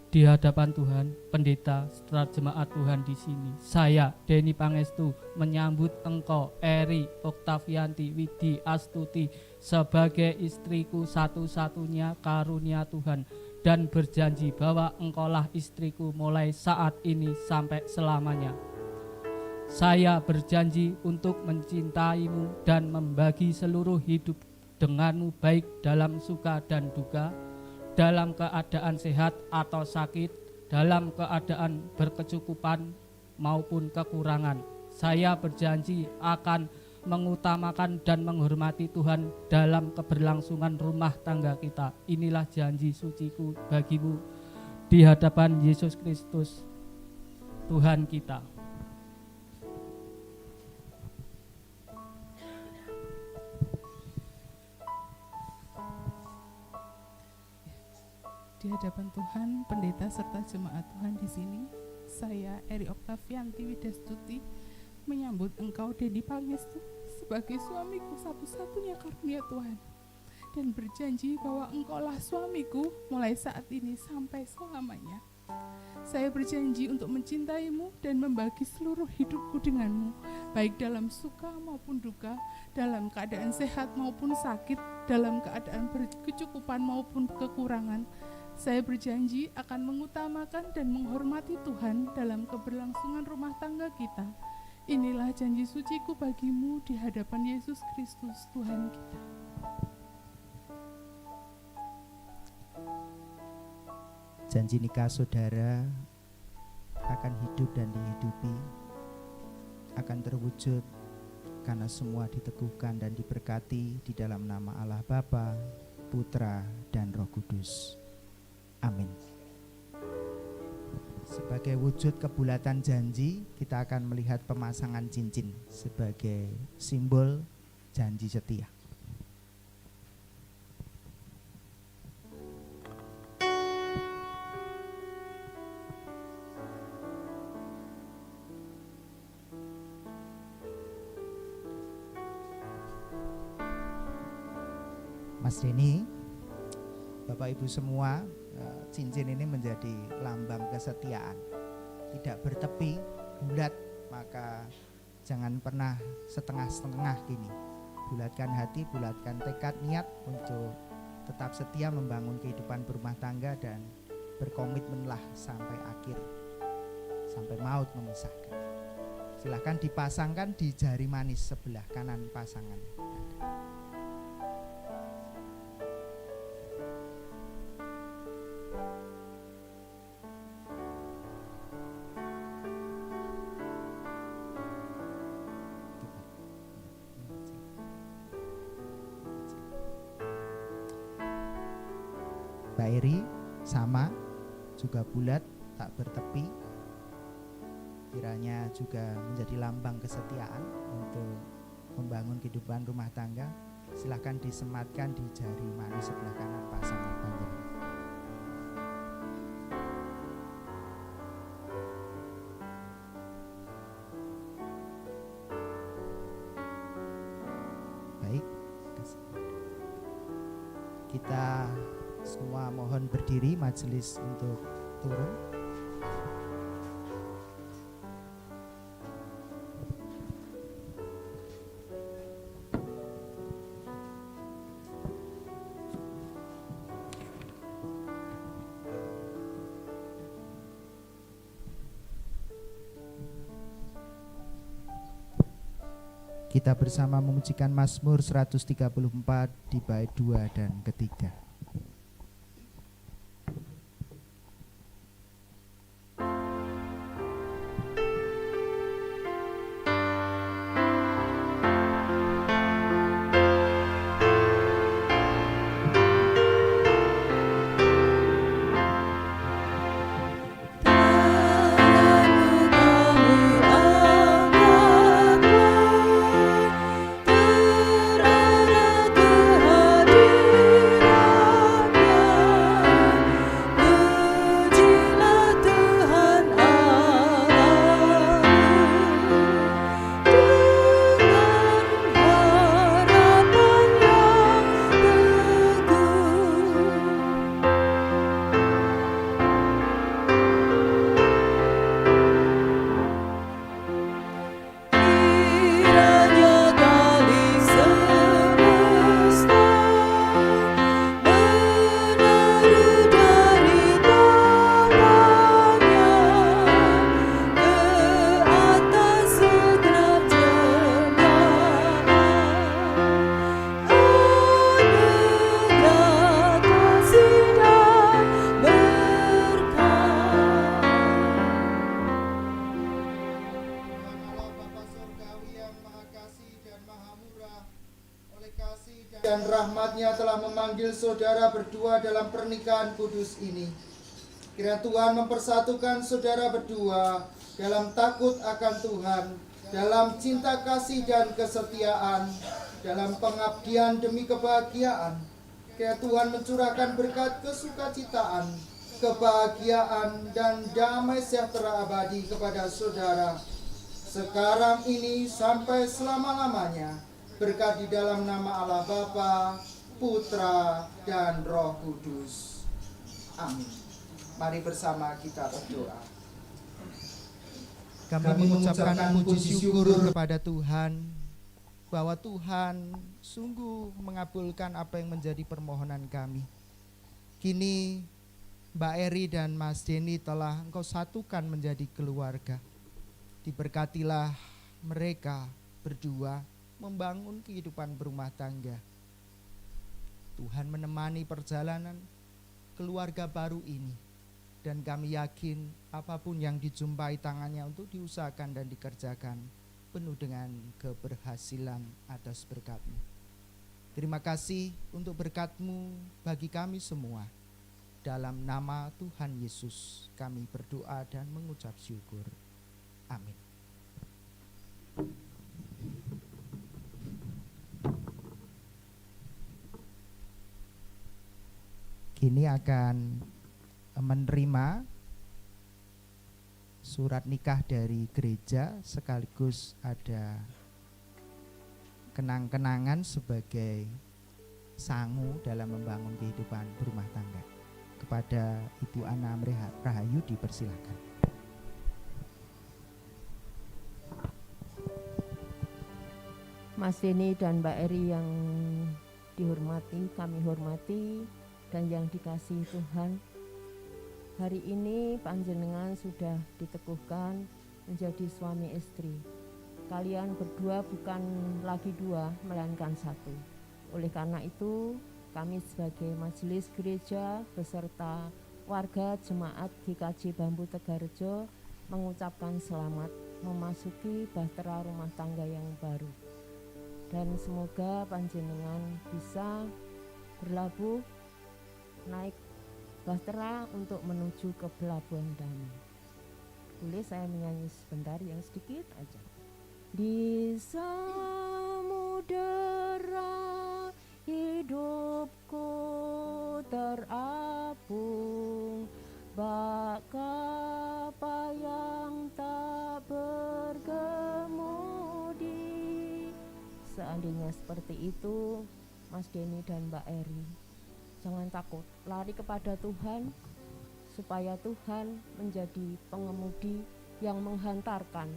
Di hadapan Tuhan, pendeta serta jemaat Tuhan di sini, saya Deni Pangestu menyambut engkau Eri Oktavianti Widyastuti sebagai istriku satu-satunya karunia Tuhan, dan berjanji bahwa engkaulah istriku mulai saat ini sampai selamanya. Saya berjanji untuk mencintaimu dan membagi seluruh hidup denganmu, baik dalam suka dan duka, dalam keadaan sehat atau sakit, dalam keadaan berkecukupan maupun kekurangan. Saya berjanji akan mengutamakan dan menghormati Tuhan dalam keberlangsungan rumah tangga kita. Inilah janji suciku bagimu di hadapan Yesus Kristus, Tuhan kita. Di hadapan Tuhan, pendeta serta jemaat Tuhan di sini, saya Eri Oktavianti Widyastuti menyambut engkau Deni Pangestu sebagai suamiku satu-satunya karunia Tuhan, dan berjanji bahwa engkaulah suamiku mulai saat ini sampai selamanya. Saya berjanji untuk mencintaimu dan membagi seluruh hidupku denganmu, baik dalam suka maupun duka, dalam keadaan sehat maupun sakit, dalam keadaan berkecukupan maupun kekurangan. Saya berjanji akan mengutamakan dan menghormati Tuhan dalam keberlangsungan rumah tangga kita. Inilah janji suciku bagimu di hadapan Yesus Kristus Tuhan kita. Janji nikah saudara akan hidup dan dihidupi, akan terwujud karena semua diteguhkan dan diberkati di dalam nama Allah Bapa, Putra, dan Roh Kudus. Amin. Sebagai wujud kebulatan janji, kita akan melihat pemasangan cincin sebagai simbol janji setia. Mas Reni, Bapak Ibu semua, cincin ini menjadi lambang kesetiaan. Tidak bertepi, bulat, maka jangan pernah setengah-setengah gini. Bulatkan hati, bulatkan tekad, niat untuk tetap setia membangun kehidupan berumah tangga dan berkomitmenlah sampai akhir, sampai maut memisahkan. Silahkan dipasangkan di jari manis sebelah kanan pasangan. Mbak Eri sama, juga bulat, tak bertepi. Kiranya juga menjadi lambang kesetiaan untuk membangun kehidupan rumah tangga. Silahkan disematkan di jari manis sebelah kanan pasangan panjenengan. Baik, kita semua mohon berdiri, majelis untuk turun. Kita bersama memujikan Mazmur 134 di bait 2 dan ketiga. Dan rahmat-Nya telah memanggil saudara berdua dalam pernikahan kudus ini. Kiranya Tuhan mempersatukan saudara berdua dalam takut akan Tuhan, dalam cinta kasih dan kesetiaan, dalam pengabdian demi kebahagiaan. Kiranya Tuhan mencurahkan berkat kesukacitaan, kebahagiaan, dan damai sejahtera abadi kepada saudara, sekarang ini sampai selama-lamanya. Berkat di dalam nama Allah Bapa, Putra, dan Roh Kudus. Amin. Mari bersama kita berdoa. Kami mengucapkan puji syukur kepada Tuhan bahwa Tuhan sungguh mengabulkan apa yang menjadi permohonan kami. Kini Mbak Eri dan Mas Denny telah Engkau satukan menjadi keluarga. Diberkatilah mereka berdua membangun kehidupan berumah tangga. Tuhan menemani perjalanan keluarga baru ini, dan kami yakin apapun yang dijumpai tangannya untuk diusahakan dan dikerjakan penuh dengan keberhasilan atas berkat-Mu. Terima kasih untuk berkat-Mu bagi kami semua. Dalam nama Tuhan Yesus kami berdoa dan mengucap syukur. Amin. Kini akan menerima surat nikah dari gereja, sekaligus ada kenang-kenangan sebagai sangu dalam membangun kehidupan berumah tangga. Kepada Ibu Ana Rahayu dipersilakan. Mas Denny dan Mbak Eri yang dihormati, kami hormati, dan yang dikasihi Tuhan, hari ini panjenengan sudah diteguhkan menjadi suami istri. Kalian berdua bukan lagi dua, melainkan satu. Oleh karena itu, kami sebagai majelis gereja beserta warga jemaat GKJ Bambu Tegarrejo mengucapkan selamat memasuki bahtera rumah tangga yang baru. Dan semoga panjenengan bisa berlabuh naik bahtera untuk menuju ke pelabuhan damai. Boleh saya menyanyi sebentar yang sedikit aja. Di samudera hidupku terapung, bak kapal yang tak bergemudi. Seandainya seperti itu, Mas Denny dan Mbak Eri, jangan takut, lari kepada Tuhan, supaya Tuhan menjadi pengemudi yang menghantarkan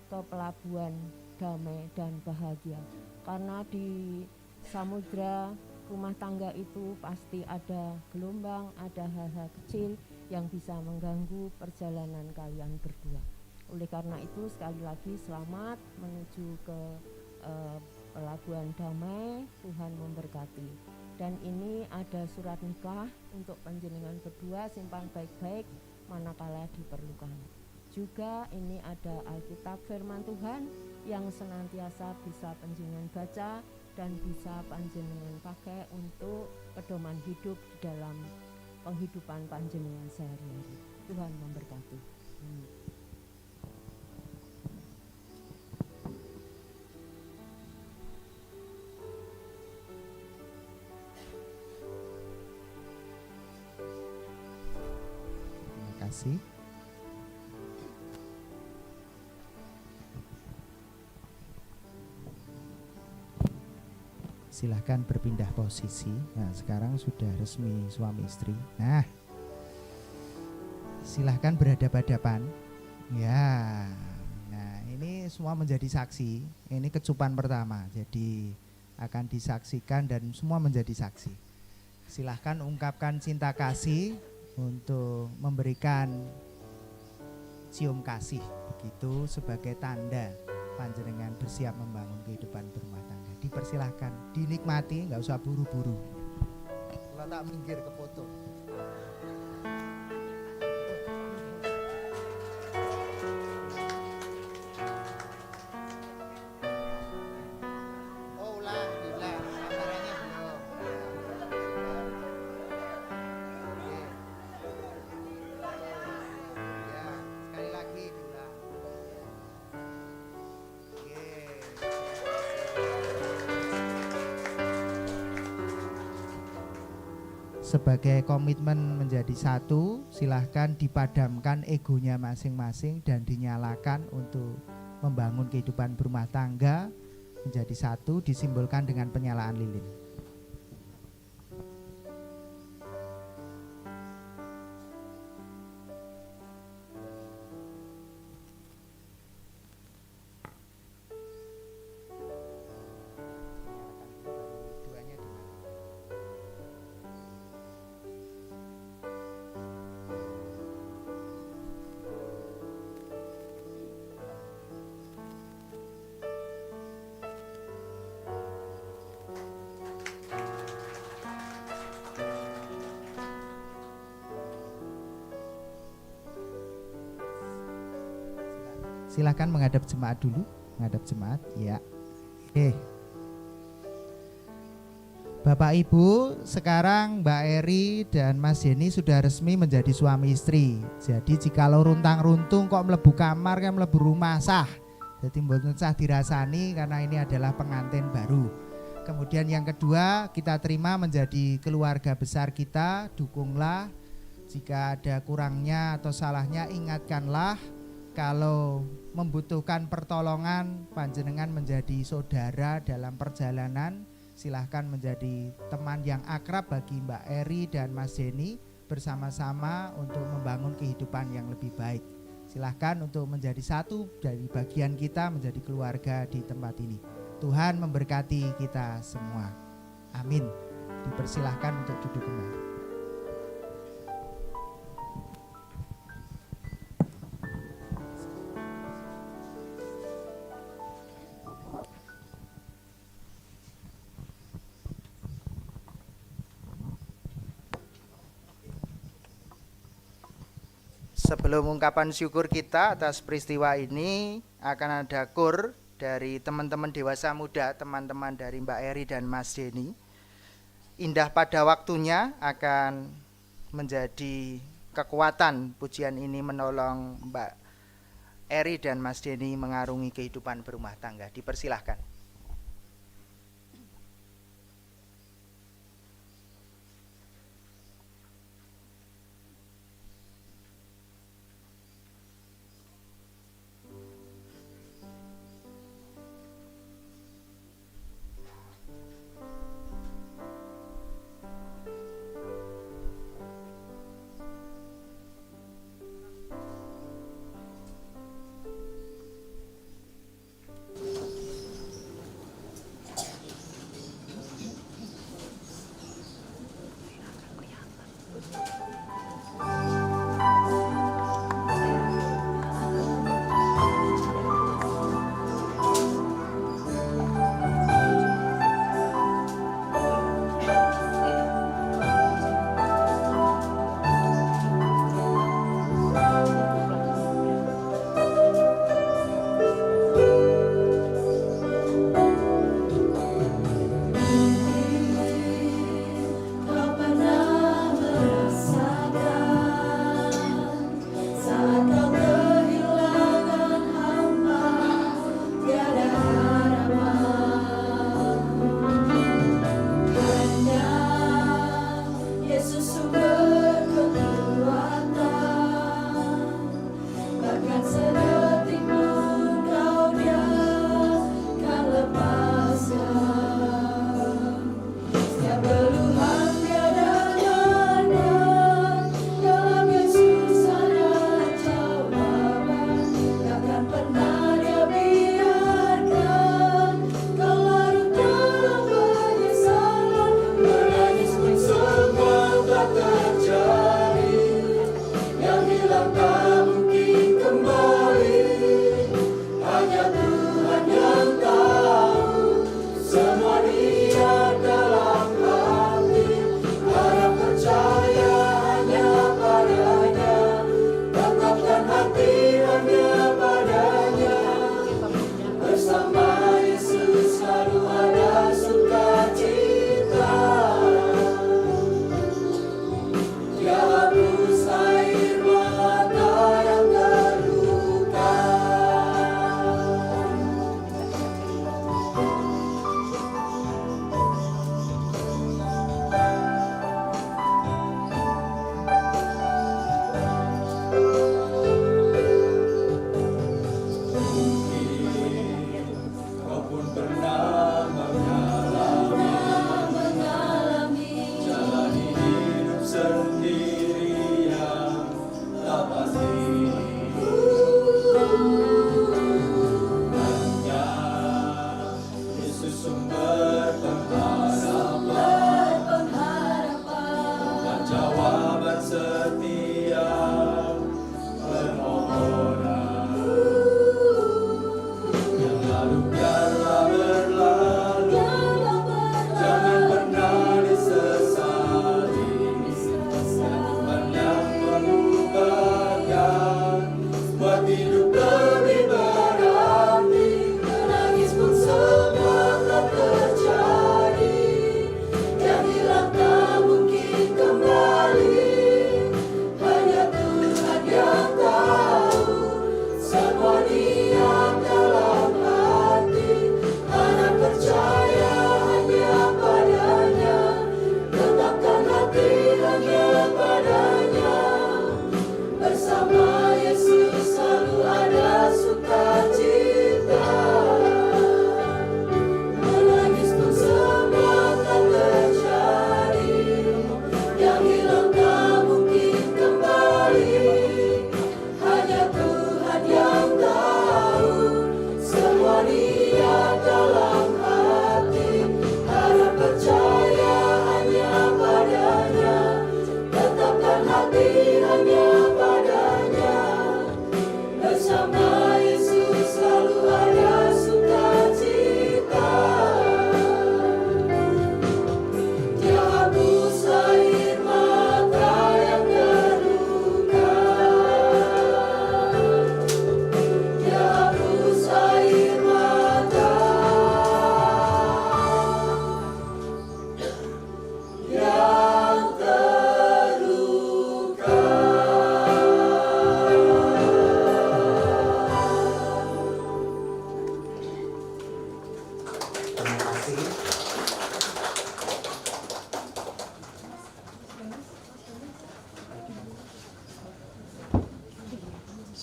ke pelabuhan damai dan bahagia. Karena di samudra rumah tangga itu pasti ada gelombang, ada hal-hal kecil yang bisa mengganggu perjalanan kalian berdua. Oleh karena itu sekali lagi selamat menuju ke pelabuhan damai. Tuhan memberkati. Dan ini ada surat nikah untuk panjenengan berdua, simpan baik-baik manakala diperlukan. Juga ini ada Alkitab firman Tuhan yang senantiasa bisa panjenengan baca dan bisa panjenengan pakai untuk pedoman hidup di dalam penghidupan panjenengan sehari-hari. Tuhan memberkati. Terima kasih. Silahkan berpindah posisi. Nah, sekarang sudah resmi suami istri. Nah, silahkan berhadapan-hadapan. Ya, nah ini semua menjadi saksi. Ini kecupan pertama, jadi akan disaksikan dan semua menjadi saksi. Silahkan ungkapkan cinta kasih untuk memberikan cium kasih, begitu sebagai tanda panjenengan bersiap membangun kehidupan berumah tangga. Dipersilahkan, dinikmati, nggak usah buru-buru. Kalau tak minggir ke foto. Oh ulang, kameranya belum. Oke. Ya, sekali lagi diulang. Oke. Sebagai komitmen menjadi satu, silahkan dipadamkan egonya masing-masing dan dinyalakan untuk membangun kehidupan berumah tangga menjadi satu, disimbolkan dengan penyalaan lilin. Silakan menghadap jemaat dulu. Menghadap jemaat, ya. Oke. Bapak Ibu, sekarang Mbak Eri dan Mas Denny sudah resmi menjadi suami istri. Jadi jikalau runtang-runtung kok mlebu kamar kan mlebu rumah sah. Jadi mboten sah dirasani karena ini adalah pengantin baru. Kemudian yang kedua, kita terima menjadi keluarga besar kita, dukunglah. Jika ada kurangnya atau salahnya ingatkanlah. Kalau membutuhkan pertolongan, panjenengan menjadi saudara dalam perjalanan. Silahkan menjadi teman yang akrab bagi Mbak Eri dan Mas Denny bersama-sama untuk membangun kehidupan yang lebih baik. Silahkan untuk menjadi satu dari bagian kita menjadi keluarga di tempat ini. Tuhan memberkati kita semua. Amin. Dipersilahkan untuk duduk kembali. Sebelum ungkapan syukur kita atas peristiwa ini, akan ada kur dari teman-teman dewasa muda, teman-teman dari Mbak Eri dan Mas Denny. Indah pada waktunya akan menjadi kekuatan pujian ini menolong Mbak Eri dan Mas Denny mengarungi kehidupan berumah tangga. Dipersilahkan.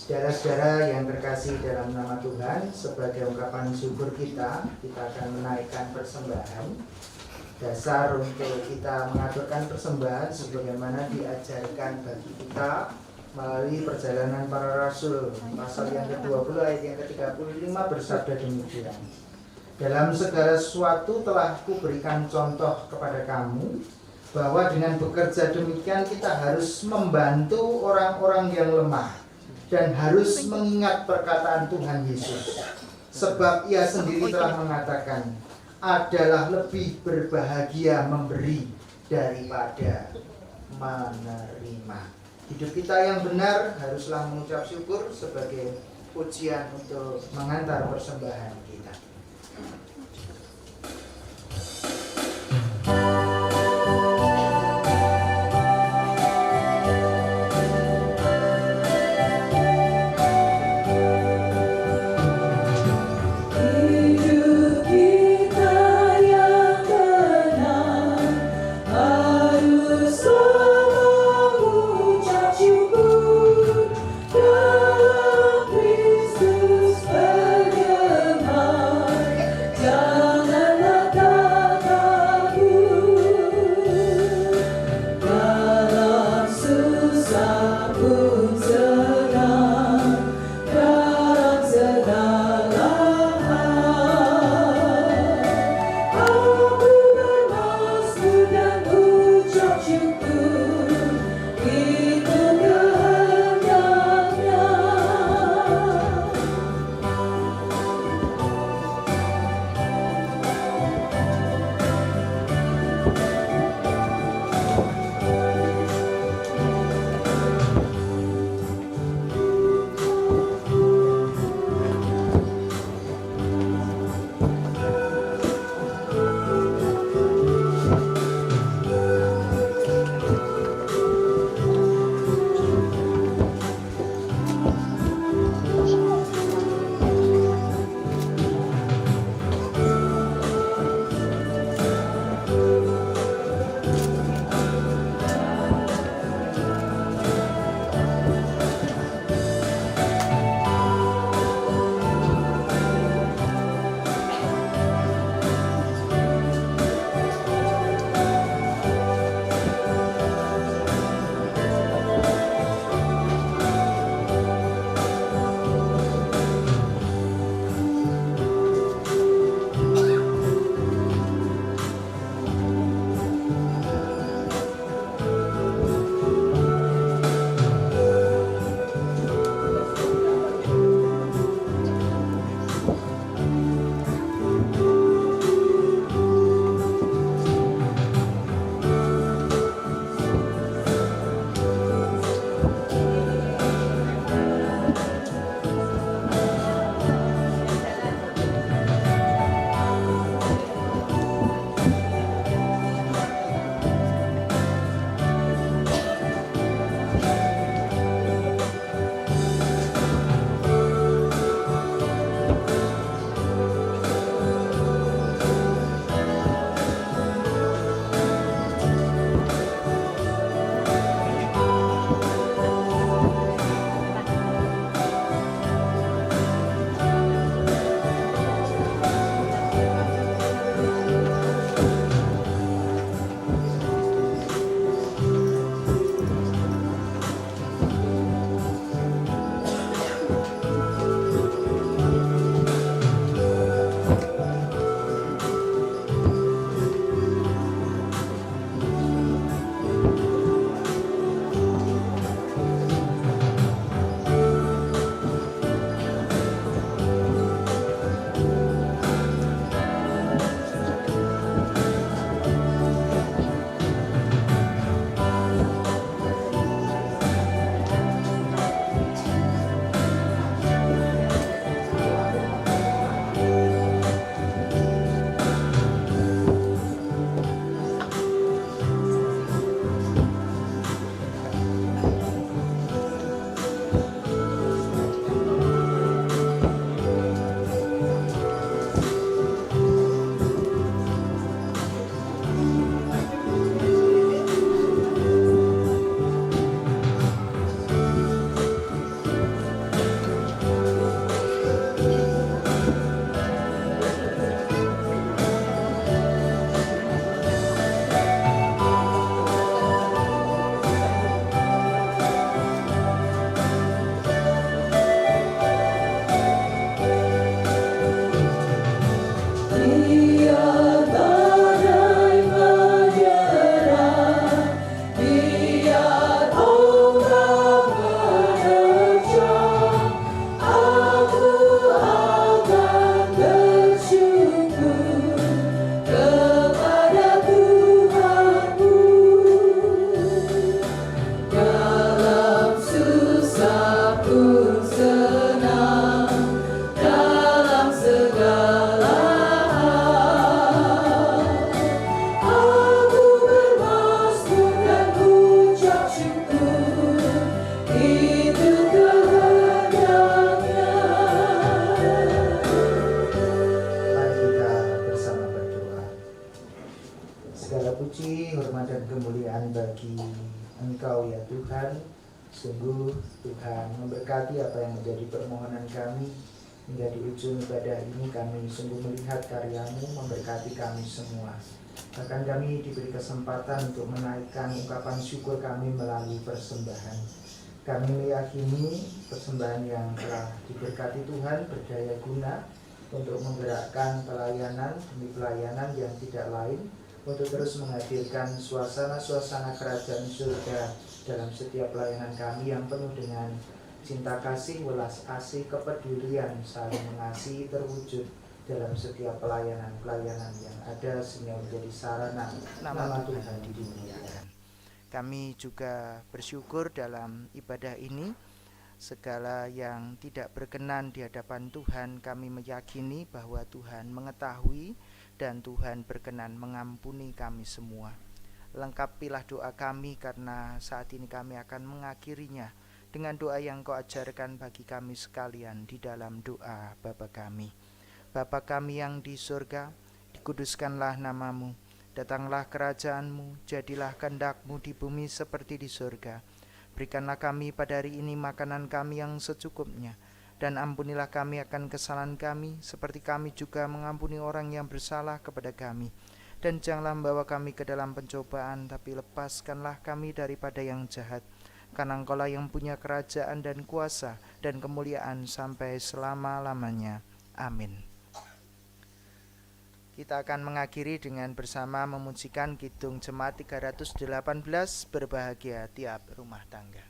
Saudara-saudara yang terkasih dalam nama Tuhan, sebagai ungkapan syukur kita akan menaikkan persembahan. Dasar untuk kita mengaturkan persembahan sebagaimana diajarkan bagi kita melalui perjalanan para rasul, pasal yang ke-20 ayat yang ke-35 bersabda demikian. Dalam segala sesuatu telah kuberikan contoh kepada kamu, bahwa dengan bekerja demikian kita harus membantu orang-orang yang lemah dan harus mengingat perkataan Tuhan Yesus. Sebab ia sendiri telah mengatakan, adalah lebih berbahagia memberi daripada menerima. Hidup kita yang benar haruslah mengucap syukur sebagai pujian untuk mengantar persembahan kita. Dalam hormat dan kemuliaan bagi Engkau ya Tuhan. Sungguh Tuhan memberkati apa yang menjadi permohonan kami. Hingga di ujung ibadah ini kami sungguh melihat karya-Mu memberkati kami semua. Bahkan kami diberi kesempatan untuk menaikkan ungkapan syukur kami melalui persembahan. Kami meyakini persembahan yang telah diberkati Tuhan berdaya guna untuk menggerakkan pelayanan demi pelayanan yang tidak lain, untuk terus menghadirkan suasana-suasana kerajaan surga dalam setiap pelayanan kami yang penuh dengan cinta kasih, welas asih, kepedulian, saling mengasihi terwujud dalam setiap pelayanan-pelayanan yang ada, sehingga menjadi sarana nama Tuhan dimuliakan. Kami juga bersyukur dalam ibadah ini, segala yang tidak berkenan di hadapan Tuhan kami meyakini bahwa Tuhan mengetahui dan Tuhan berkenan mengampuni kami semua. Lengkapilah doa kami, karena saat ini kami akan mengakhirinya dengan doa yang Kau ajarkan bagi kami sekalian di dalam doa Bapa kami. Bapa kami yang di surga, dikuduskanlah nama-Mu, datanglah kerajaan-Mu, jadilah kehendak-Mu di bumi seperti di surga. Berikanlah kami pada hari ini makanan kami yang secukupnya, dan ampunilah kami akan kesalahan kami, seperti kami juga mengampuni orang yang bersalah kepada kami. Dan janganlah membawa kami ke dalam pencobaan, tapi lepaskanlah kami daripada yang jahat. Karena Engkau-lah yang punya kerajaan dan kuasa dan kemuliaan sampai selama-lamanya. Amin. Kita akan mengakhiri dengan bersama memujikan Kidung Jemaat 318, Berbahagia Tiap Rumah Tangga.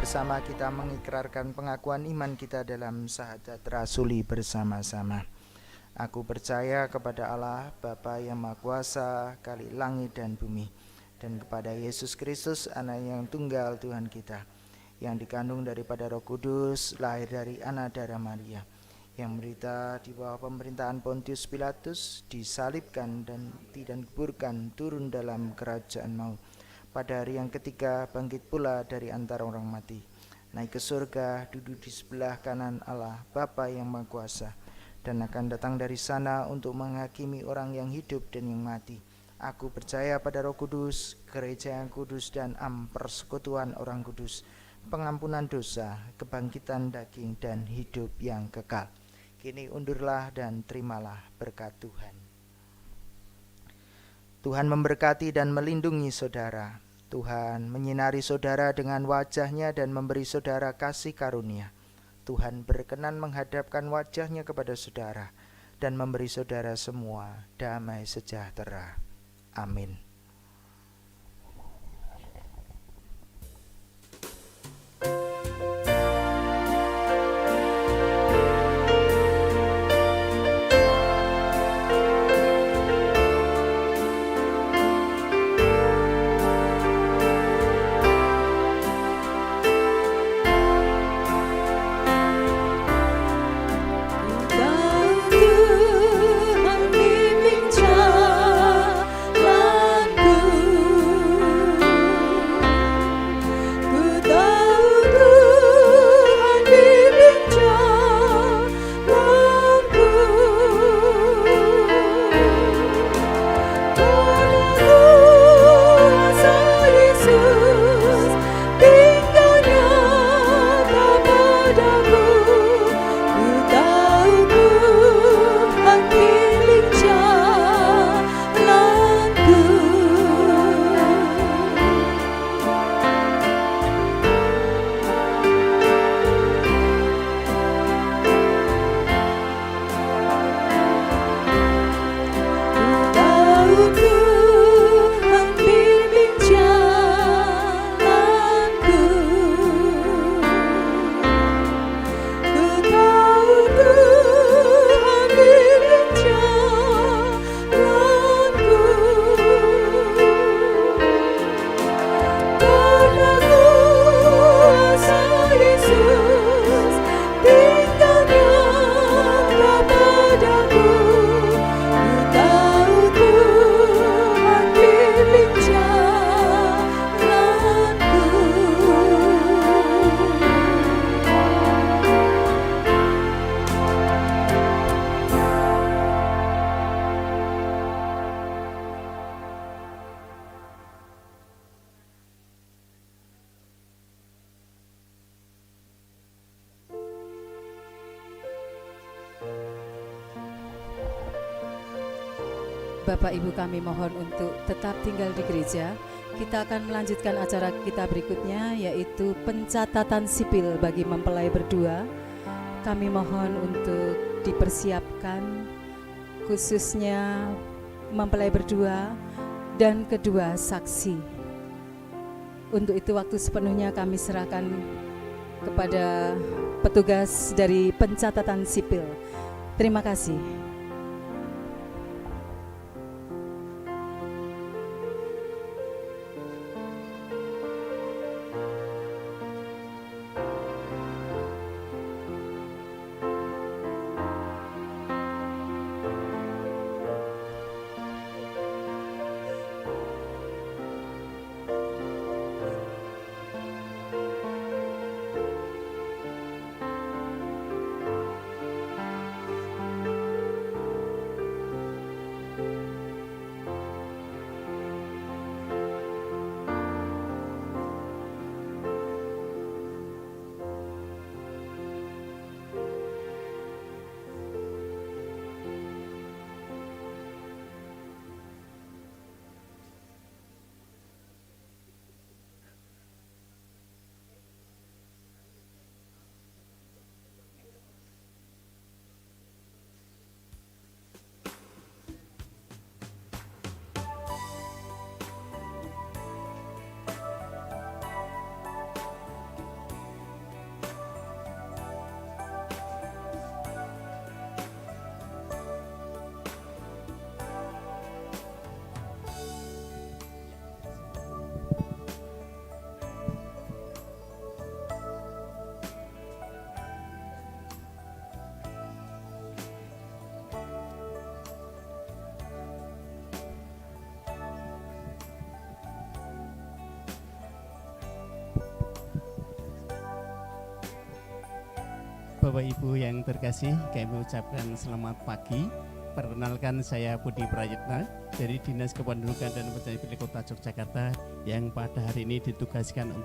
Bersama kita mengikrarkan pengakuan iman kita dalam syahadat rasuli bersama-sama. Aku percaya kepada Allah Bapa yang Maha Kuasa, Kali langit dan bumi, dan kepada Yesus Kristus, Anak yang tunggal Tuhan kita, yang dikandung daripada Roh Kudus, lahir dari anak darah Maria, yang menderita di bawah pemerintahan Pontius Pilatus, disalibkan dan dikuburkan, turun dalam kerajaan maut. Pada hari yang ketiga bangkit pula dari antara orang mati, naik ke surga, duduk di sebelah kanan Allah Bapa yang Maha Kuasa, dan akan datang dari sana untuk menghakimi orang yang hidup dan yang mati. Aku percaya pada Roh Kudus, gereja yang kudus dan persekutuan orang kudus, pengampunan dosa, kebangkitan daging dan hidup yang kekal. Kini undurlah dan terimalah berkat Tuhan. Tuhan memberkati dan melindungi saudara. Tuhan menyinari saudara dengan wajah-Nya dan memberi saudara kasih karunia. Tuhan berkenan menghadapkan wajah-Nya kepada saudara dan memberi saudara semua damai sejahtera. Amin. Bapak Ibu kami mohon untuk tetap tinggal di gereja. Kita akan melanjutkan acara kita berikutnya, yaitu pencatatan sipil bagi mempelai berdua. Kami mohon untuk dipersiapkan, khususnya mempelai berdua dan kedua saksi. Untuk itu waktu sepenuhnya kami serahkan kepada petugas dari pencatatan sipil. Terima kasih. Bapak Ibu yang terkasih, kami ucapkan selamat pagi. Perkenalkan, saya Budi Prayitna dari Dinas Kependudukan dan Pencatatan Sipil Kota Yogyakarta yang pada hari ini ditugaskan untuk